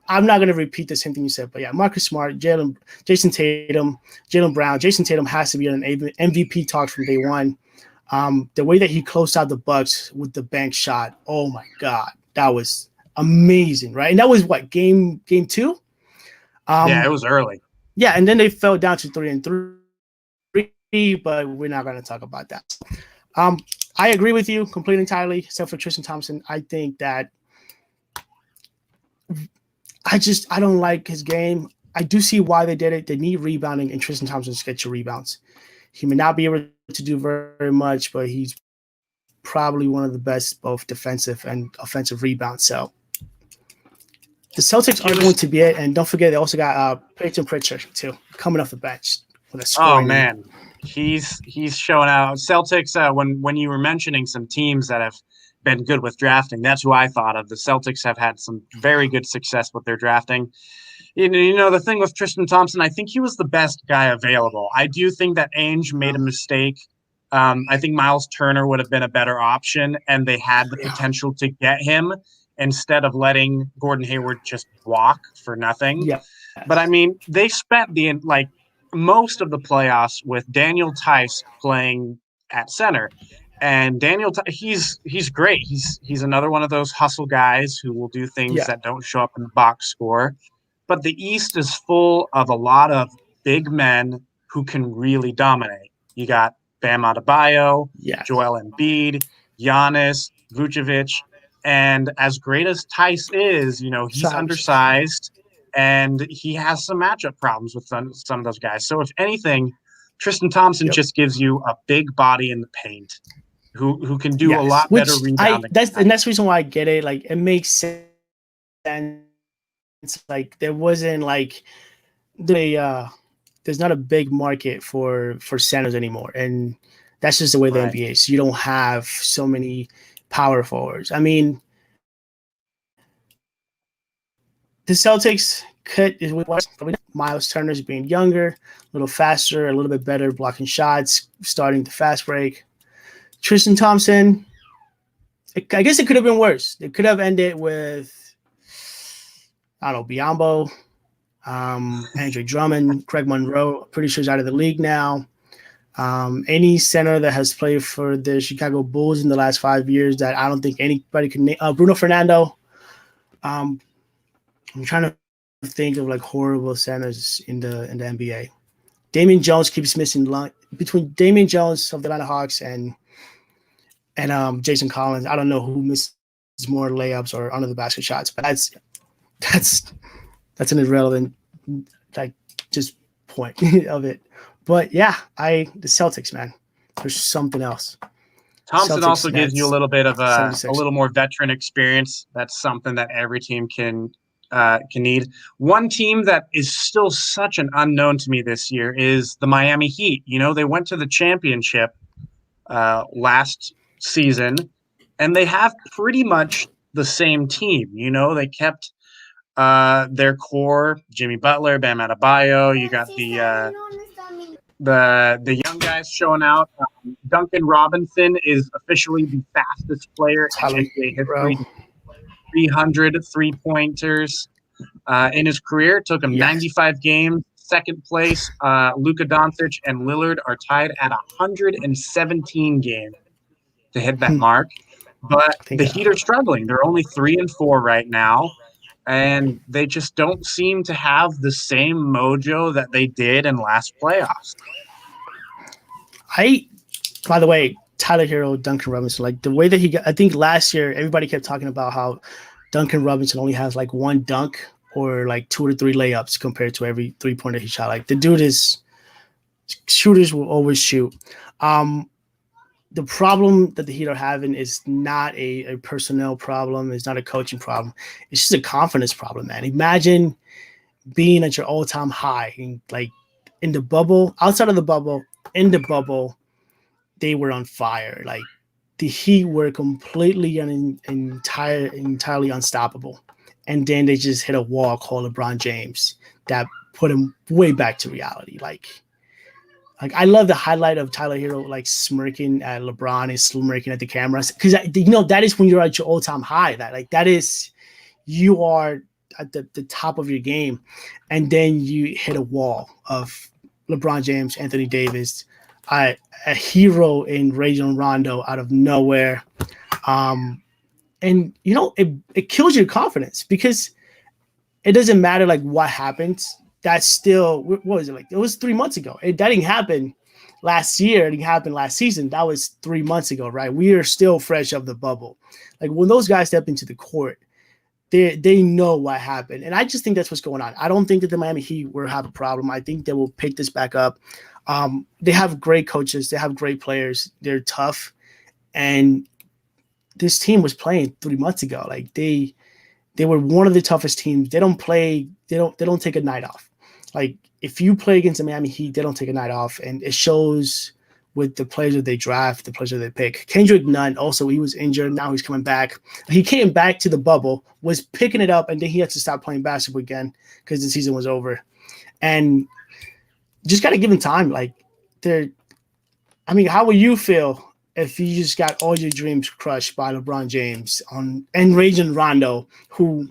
I'm not going to repeat the same thing you said, but yeah, Marcus Smart, Jason Tatum, Jaylen Brown. Jason Tatum has to be on MVP talk from day one. The way that he closed out the Bucks with the bank shot, oh my God, that was amazing, right? And that was what, game 2?
Yeah, it was early.
Yeah, and then they fell down to 3-3, but we're not going to talk about that. I agree with you completely entirely, except for Tristan Thompson. I think that I don't like his game. I do see why they did it. They need rebounding, and Tristan Thompson to get your rebounds. He may not be able to do very much, but he's probably one of the best both defensive and offensive rebounds. So the Celtics are going to be it. And don't forget, they also got Peyton Pritchard, too, coming off the bench.
Oh, man. He's showing out. Celtics, when you were mentioning some teams that have been good with drafting, that's who I thought of. The Celtics have had some very good success with their drafting. The thing with Tristan Thompson, I think he was the best guy available. I do think that Ainge made a mistake. I think Miles Turner would have been a better option, and they had the potential to get him instead of letting Gordon Hayward just walk for nothing.
Yeah.
But I mean, they spent most of the playoffs with Daniel Tice playing at center. And Daniel, he's great. He's another one of those hustle guys who will do things that don't show up in the box score. But the East is full of a lot of big men who can really dominate. You got Bam Adebayo, Joel Embiid, Giannis, Vucevic. And as great as Tice is, he's undersized. And he has some matchup problems with some of those guys. So if anything, Tristan Thompson just gives you a big body in the paint who can do a lot better rebounding.
That's the reason why I get it. It makes sense. It's there wasn't there's not a big market for centers anymore. And that's just the way the NBA is. You don't have so many power forwards. I mean, the Celtics cut is with Miles Turner's being younger, a little faster, a little bit better blocking shots, starting the fast break. Tristan Thompson, I guess it could have been worse. It could have ended with, I don't know, Biyombo, Andre Drummond, Craig Monroe. Pretty sure he's out of the league now. Any center that has played for the Chicago Bulls in the last 5 years that I don't think anybody can name. Bruno Fernando. I'm trying to think of horrible centers in the NBA. Damian Jones keeps missing between Damian Jones of the Atlanta Hawks and Jason Collins. I don't know who misses more layups or under the basket shots, but that's an irrelevant just point of it. But yeah, the Celtics, man. There's something else.
Thompson
Celtics,
also gives you a little bit of a
76.
little more veteran experience. That's something that every team can need. One team that is still such an unknown to me this year is the Miami Heat. They went to the championship last season, and they have pretty much the same team. They kept their core, Jimmy Butler, Bam Adebayo. You got the young guys showing out. Duncan Robinson is officially the fastest player in
Tyler
NBA
Hero.
history. 300 3-pointers in his career. Took him 95 games. Second place, Luka Doncic and Lillard are tied at 117 games to hit that mark. But the Heat are struggling. They're only 3-4 right now, and they just don't seem to have the same mojo that they did in last playoffs.
By the way, Tyler Hero, Duncan Robinson, like the way that he got, I think last year everybody kept talking about how Duncan Robinson only has like one dunk or like 2 or 3 layups compared to every 3-pointer he shot. Like the dude is, shooters will always shoot. The problem that the Heat are having is not a personnel problem. It's not a coaching problem. It's just a confidence problem, man. Imagine being at your all-time high, and like in the bubble, outside of the bubble, in the bubble, they were on fire. Like the Heat were completely entirely unstoppable. And then they just hit a wall called LeBron James that put him way back to reality. Like I love the highlight of Tyler Hero like smirking at LeBron and smirking at the cameras, because that is when you're at your all-time high. That is, you are at the top of your game, and then you hit a wall of LeBron James, Anthony Davis, a hero in Rajon Rondo out of nowhere, and it kills your confidence, because it doesn't matter like what happens. That's still, what was it like? It was 3 months ago. That didn't happen last year. It didn't happen last season. That was 3 months ago, right? We are still fresh of the bubble. Like when those guys step into the court, they know what happened. And I just think that's what's going on. I don't think that the Miami Heat will have a problem. I think they will pick this back up. They have great coaches. They have great players. They're tough. And this team was playing 3 months ago. Like they were one of the toughest teams. They don't take a night off. Like if you play against the Miami Heat, they don't take a night off, and it shows with the players that they draft, the players that they pick. Kendrick Nunn, also, he was injured. Now he's coming back. He came back to the bubble, was picking it up, and then he had to stop playing basketball again because the season was over. And just got to give him time. Like how will you feel if you just got all your dreams crushed by LeBron James and Rajon Rondo, who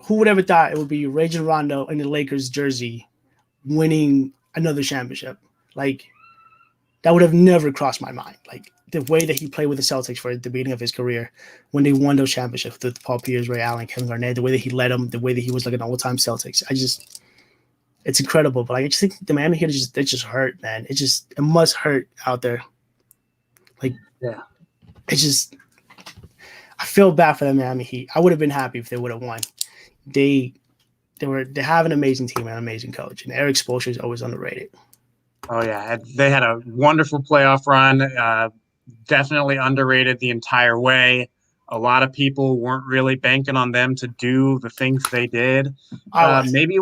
would ever thought it would be Rajon Rondo in the Lakers jersey winning another championship? Like, that would have never crossed my mind. Like, the way that he played with the Celtics for the beginning of his career, when they won those championships with Paul Pierce, Ray Allen, Kevin Garnett, the way that he led them, the way that he was like an all-time Celtics. It's incredible. But I just think the Miami Heat it just hurt, man. It must hurt out there. Like,
yeah.
I feel bad for the Miami Heat. I would have been happy if they would have won. They have an amazing team and an amazing coach, and Eric Spoelstra is always underrated.
Oh yeah, they had a wonderful playoff run. Definitely underrated the entire way. A lot of people weren't really banking on them to do the things they did. Maybe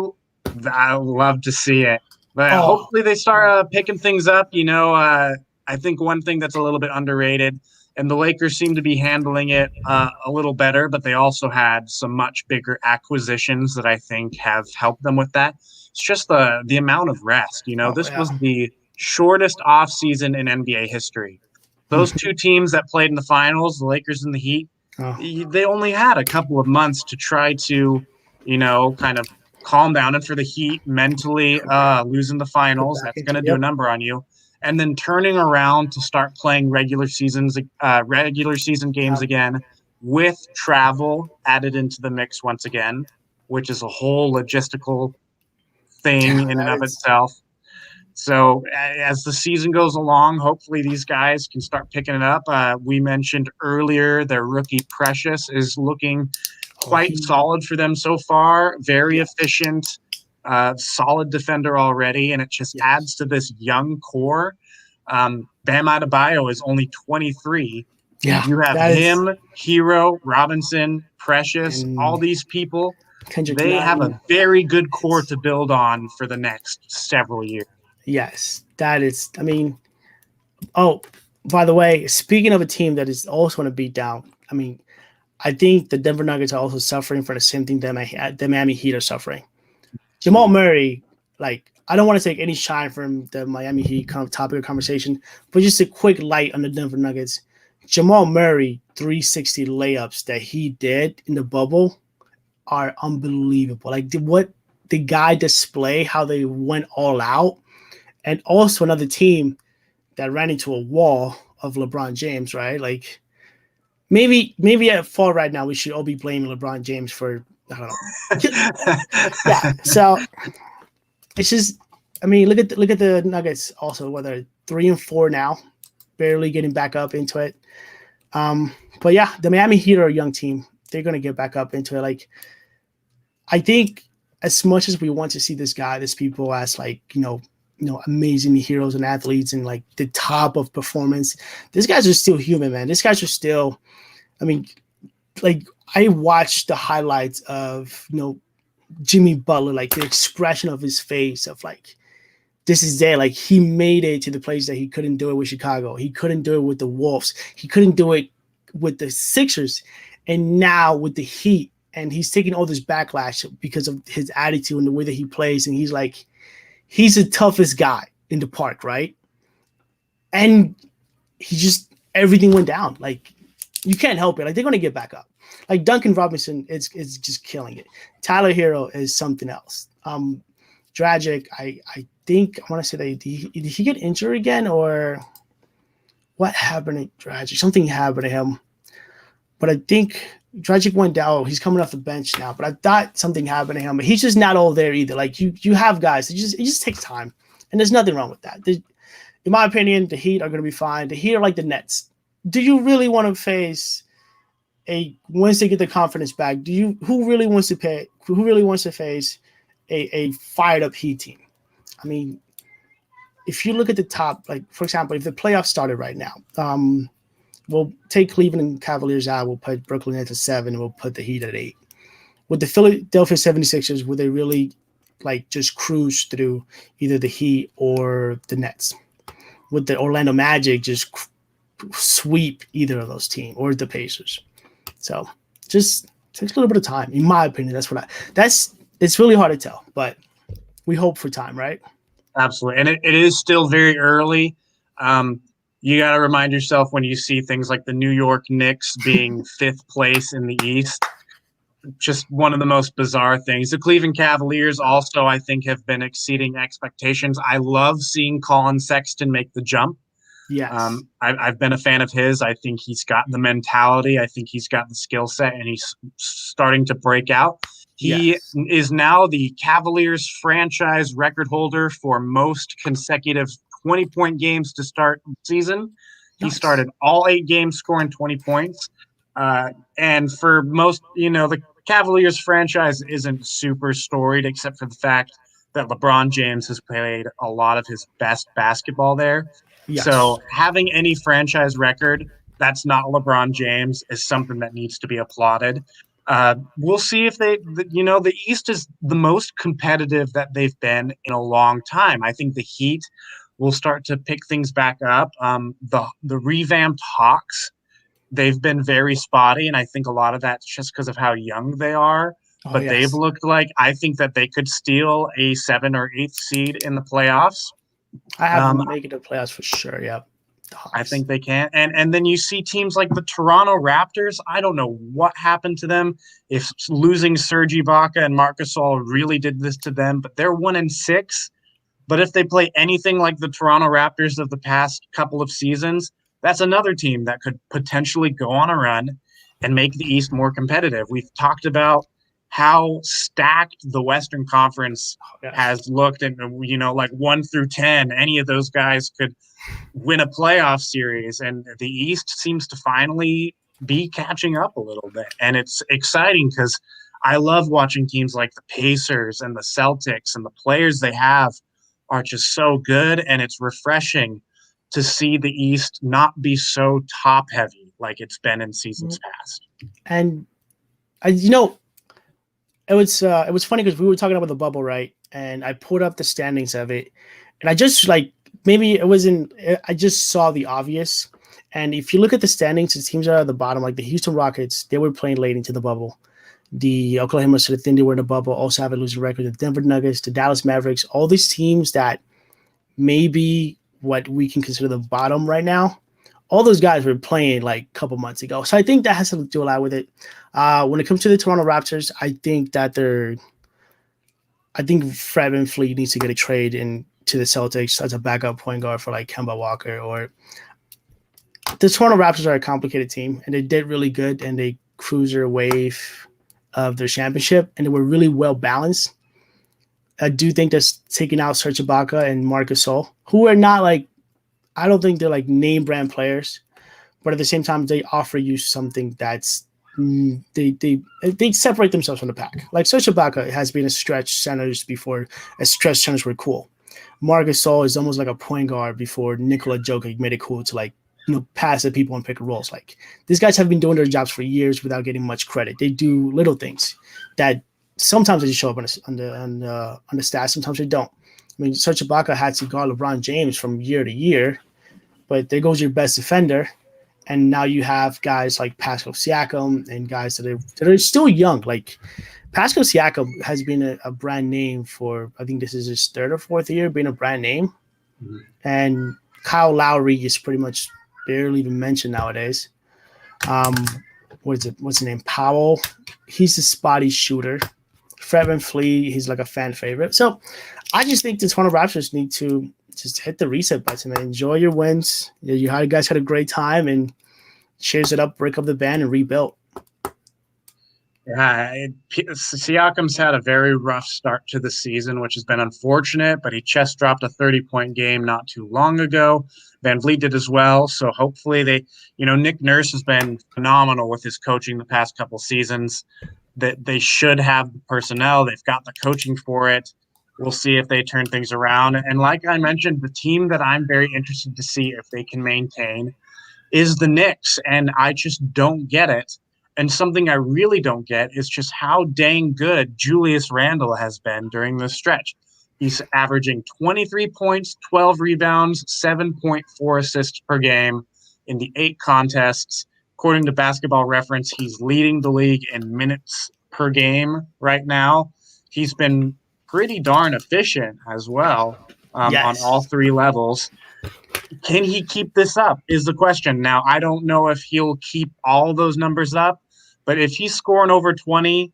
I would love to see it, but hopefully they start picking things up. I think one thing that's a little bit underrated, and the Lakers seem to be handling it a little better, but they also had some much bigger acquisitions that I think have helped them with that. It's just the amount of rest. This was the shortest offseason in NBA history. Those two teams that played in the finals, the Lakers and the Heat, they only had a couple of months to try to, kind of calm down. And for the Heat, mentally losing the finals, that's going to do a number on you. And then turning around to start playing regular season games again with travel added into the mix once again, which is a whole logistical thing in and of itself. So as the season goes along, hopefully these guys can start picking it up. We mentioned earlier their rookie Precious is looking quite solid for them so far. Very efficient. Solid defender already, and it just adds to this young core. Bam Adebayo is only 23.
Yeah,
you have him, Hero, Robinson, Precious, all these people. They have a very good core to build on for the next several years.
Yes, that is. By the way, speaking of a team that is also on a beat down, I think the Denver Nuggets are also suffering from the same thing that the Miami Heat are suffering. Jamal Murray, I don't want to take any shine from the Miami Heat kind of topic of conversation, but just a quick light on the Denver Nuggets. Jamal Murray 360 layups that he did in the bubble are unbelievable. Like what the guy display, how they went all out, and also another team that ran into a wall of LeBron James, right? Like maybe at fall right now we should all be blaming LeBron James for I don't know. Yeah, so it's just I mean look at the Nuggets also, whether 3-4 now, barely getting back up into it. But yeah, the Miami Heat are a young team. They're gonna get back up into it. Like I think as much as we want to see these people as like, amazing heroes and athletes and like the top of performance, these guys are still human, man. These guys are still, I mean, like I watched the highlights of, Jimmy Butler, like the expression of his face of like, this is there. Like he made it to the place that he couldn't do it with Chicago. He couldn't do it with the Wolves. He couldn't do it with the Sixers. And now with the Heat, and he's taking all this backlash because of his attitude and the way that he plays. And he's like, he's the toughest guy in the park, right? And he just, everything went down. Like, you can't help it. Like, they're going to get back up. Like, Duncan Robinson is just killing it. Tyler Hero is something else. Dragic, I think, I want to say that did he get injured again? Or what happened to Dragic? Something happened to him. But I think Dragic went down. He's coming off the bench now. But I thought something happened to him. But he's just not all there either. Like, you have guys. It just takes time. And there's nothing wrong with that. In my opinion, the Heat are going to be fine. The Heat are like the Nets. Do you really want to face once they get the confidence back? Who really wants to face a fired up Heat team? I mean, if you look at the top, like for example, if the playoffs started right now, we'll take Cleveland and Cavaliers out. We'll put Brooklyn Nets at 7, and we'll put the Heat at 8. With the Philadelphia 76ers, would they really like just cruise through either the Heat or the Nets? Would the Orlando Magic just sweep either of those teams or the Pacers? So just takes a little bit of time, in my opinion. It's really hard to tell, but we hope for time, right?
Absolutely. And it is still very early. You got to remind yourself when you see things like the New York Knicks being 5th place in the East, just one of the most bizarre things. The Cleveland Cavaliers also, I think, have been exceeding expectations. I love seeing Colin Sexton make the jump.
Yes.
I've been a fan of his. I think he's got the mentality. I think he's got the skill set, and he's starting to break out. He is now the Cavaliers franchise record holder for most consecutive 20-point games to start the season. He started all 8 games scoring 20 points. And for most, the Cavaliers franchise isn't super storied except for the fact that LeBron James has played a lot of his best basketball there. Yes. So having any franchise record that's not LeBron James is something that needs to be applauded. We'll see if the East is the most competitive that they've been in a long time. I think the Heat will start to pick things back up. The revamped Hawks, they've been very spotty, and I think a lot of that's just because of how young they are. But they've looked like, I think that they could steal a 7th or 8th seed in the playoffs.
I have them making the playoffs for sure. Yep.
I think they can. And then you see teams like the Toronto Raptors. I don't know what happened to them. If losing Serge Ibaka and Marc Gasol really did this to them, but they're 1-6. But if they play anything like the Toronto Raptors of the past couple of seasons, that's another team that could potentially go on a run and make the East more competitive. We've talked about how stacked the Western Conference has looked, and like 1 through 10, any of those guys could win a playoff series, and the East seems to finally be catching up a little bit. And it's exciting because I love watching teams like the Pacers and the Celtics, and the players they have are just so good, and it's refreshing to see the East not be so top heavy like it's been in seasons past.
And it was funny because we were talking about the bubble, right? And I pulled up the standings of it, and I just I just saw the obvious. And if you look at the standings, the teams that are at the bottom, like the Houston Rockets, they were playing late into the bubble. the Oklahoma City Thunder were in the bubble, also have a losing record. The Denver Nuggets, the Dallas Mavericks, all these teams that may be what we can consider the bottom right now. All those guys were playing like a couple months ago. So I think that has to do a lot with it. When it comes to the Toronto Raptors, I think Fred VanVleet needs to get a trade into the Celtics as a backup point guard for like Kemba Walker. Or the Toronto Raptors are a complicated team, and they did really good, and they cruised their wave of their championship, and they were really well balanced. I do think that's taking out Serge Ibaka and Marcus Gasol, who are not like, I don't think they're like name brand players, but at the same time, they offer you something that's they separate themselves from the pack. Like Serge Ibaka has been a stretch centers before, as stretch centers were cool. Marcus Gasol is almost like a point guard before Nikola Jokic made it cool to like, pass the people and pick rolls. Like these guys have been doing their jobs for years without getting much credit. They do little things that sometimes they just show up on the stats. Sometimes they don't. I mean, Serge Ibaka had to guard LeBron James from year to year, but there goes your best defender. And now you have guys like Pascal Siakam and guys that are still young. Like Pascal Siakam has been a brand name for, I think this is his third or fourth year being a brand name. Mm-hmm. And Kyle Lowry is pretty much barely even mentioned nowadays. What's his name? Powell. He's a spotty shooter. Fred VanVleet, he's like a fan favorite. So I just think the Toronto Raptors need to just hit the reset button and enjoy your wins. You guys had a great time, and cheers it up, break up the band, and rebuild.
Yeah, Siakam's had a very rough start to the season, which has been unfortunate, but he chest dropped a 30-point game not too long ago. VanVleet did as well, so hopefully Nick Nurse has been phenomenal with his coaching the past couple seasons. That they should have the personnel. They've got the coaching for it. We'll see if they turn things around. And like I mentioned, the team that I'm very interested to see if they can maintain is the Knicks, and I just don't get it. And something I really don't get is just how dang good Julius Randle has been during this stretch. He's averaging 23 points, 12 rebounds, 7.4 assists per game in the 8 contests. According to Basketball Reference, he's leading the league in minutes per game right now. He's been pretty darn efficient as well on all 3 levels. Can he keep this up is the question. Now, I don't know if he'll keep all those numbers up, but if he's scoring over 20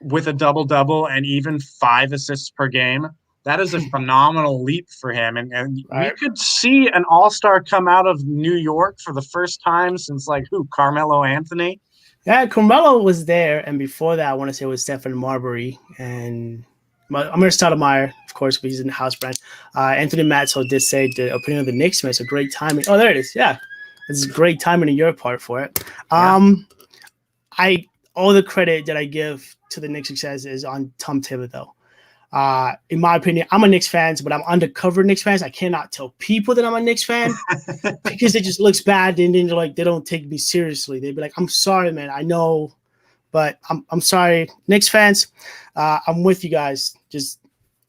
with a double-double and even 5 assists per game, that is a phenomenal leap for him. And right. We could see an all-star come out of New York for the first time since, Carmelo Anthony?
Yeah, Carmelo was there. And before that, I want to say it was Stephen Marbury and Amir Stoudemire, of course, but he's in the house brand. Anthony Matzo did say the opinion of the Knicks, man, it's a great timing. Oh, there it is. Yeah, it's great timing on your part for it. All the credit that I give to the Knicks' success is on Tom Thibodeau. In my opinion, I'm a Knicks fan, but I'm undercover Knicks fans. I cannot tell people that I'm a Knicks fan because it just looks bad, and then they don't take me seriously. They'd be like, "I'm sorry, man. I know, but I'm sorry, Knicks fans. I'm with you guys. Just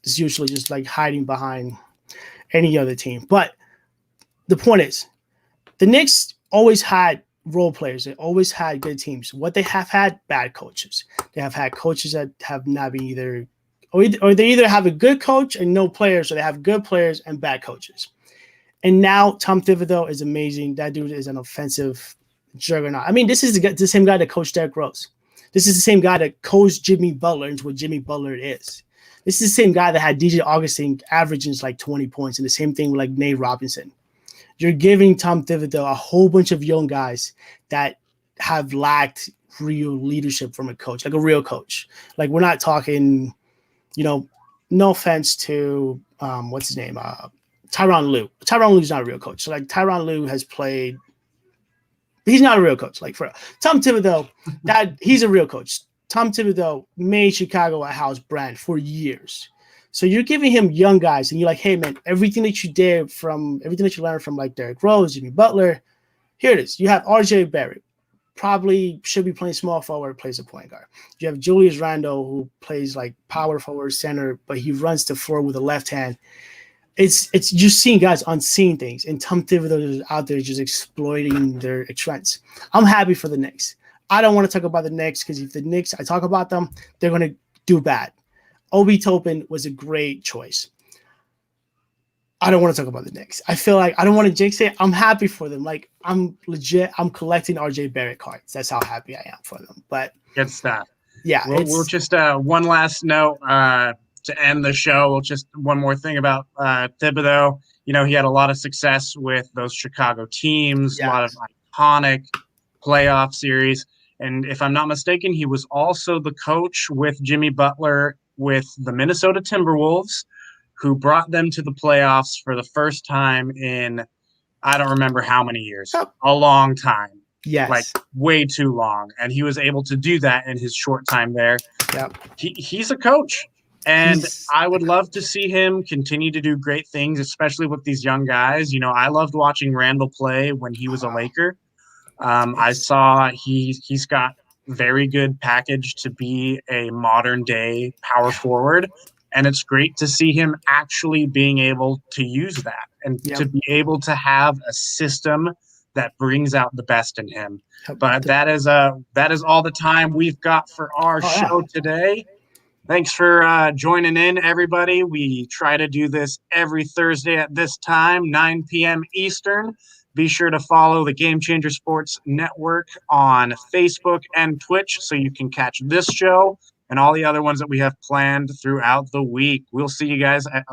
usually just like hiding behind any other team." But the point is, the Knicks always had role players. They always had good teams. What they have had, bad coaches. They have had coaches that have not been either. Or they either have a good coach and no players, or they have good players and bad coaches. And now Tom Thibodeau is amazing. That dude is an offensive juggernaut. I mean, this is the same guy that coached Derrick Rose. This is the same guy that coached Jimmy Butler into what Jimmy Butler is. This is the same guy that had DJ Augustin averaging 20 points, and the same thing with Nate Robinson. You're giving Tom Thibodeau a whole bunch of young guys that have lacked real leadership from a coach, like a real coach. We're not talking... no offense to what's his name, Tyronn Lue. Tyronn Lue's not a real coach. Tyronn Lue has played. He's not a real coach. For Tom Thibodeau, he's a real coach. Tom Thibodeau made Chicago a house brand for years. So you're giving him young guys, and you're like, hey man, everything that you learned from Derrick Rose, Jimmy Butler, here it is. You have RJ Barrett. Probably should be playing small forward, plays a point guard. You have Julius Randle, who plays power forward, center, but he runs the floor with the left hand. It's just seeing guys unseeing things, and Tom Thibodeau is out there just exploiting their strengths. I'm happy for the Knicks. I don't want to talk about the Knicks because if the Knicks, I talk about them, they're going to do bad. Obi Toppin was a great choice. I don't want to talk about the Knicks. I feel like I don't want to jinx it. I'm happy for them. Like I'm legit. I'm collecting RJ Barrett cards. That's how happy I am for them. But
good stuff.
Yeah,
we'll just one last note to end the show. We'll just one more thing about Thibodeau. You know, he had a lot of success with those Chicago teams, a lot of iconic playoff series. And if I'm not mistaken, he was also the coach with Jimmy Butler with the Minnesota Timberwolves, who brought them to the playoffs for the first time in, I don't remember how many years, a long time.
Yes.
Like way too long. And he was able to do that in his short time there.
Yep.
He's a coach. And I would love to see him continue to do great things, especially with these young guys. You know, I loved watching Randall play when he was a Laker. I saw he's got very good package to be a modern day power forward. And it's great to see him actually being able to use that and to be able to have a system that brings out the best in him. But that is all the time we've got for our show today. Thanks for joining in, everybody. We try to do this every Thursday at this time, 9 p.m. Eastern. Be sure to follow the Game Changer Sports Network on Facebook and Twitch so you can catch this show and all the other ones that we have planned throughout the week. We'll see you guys at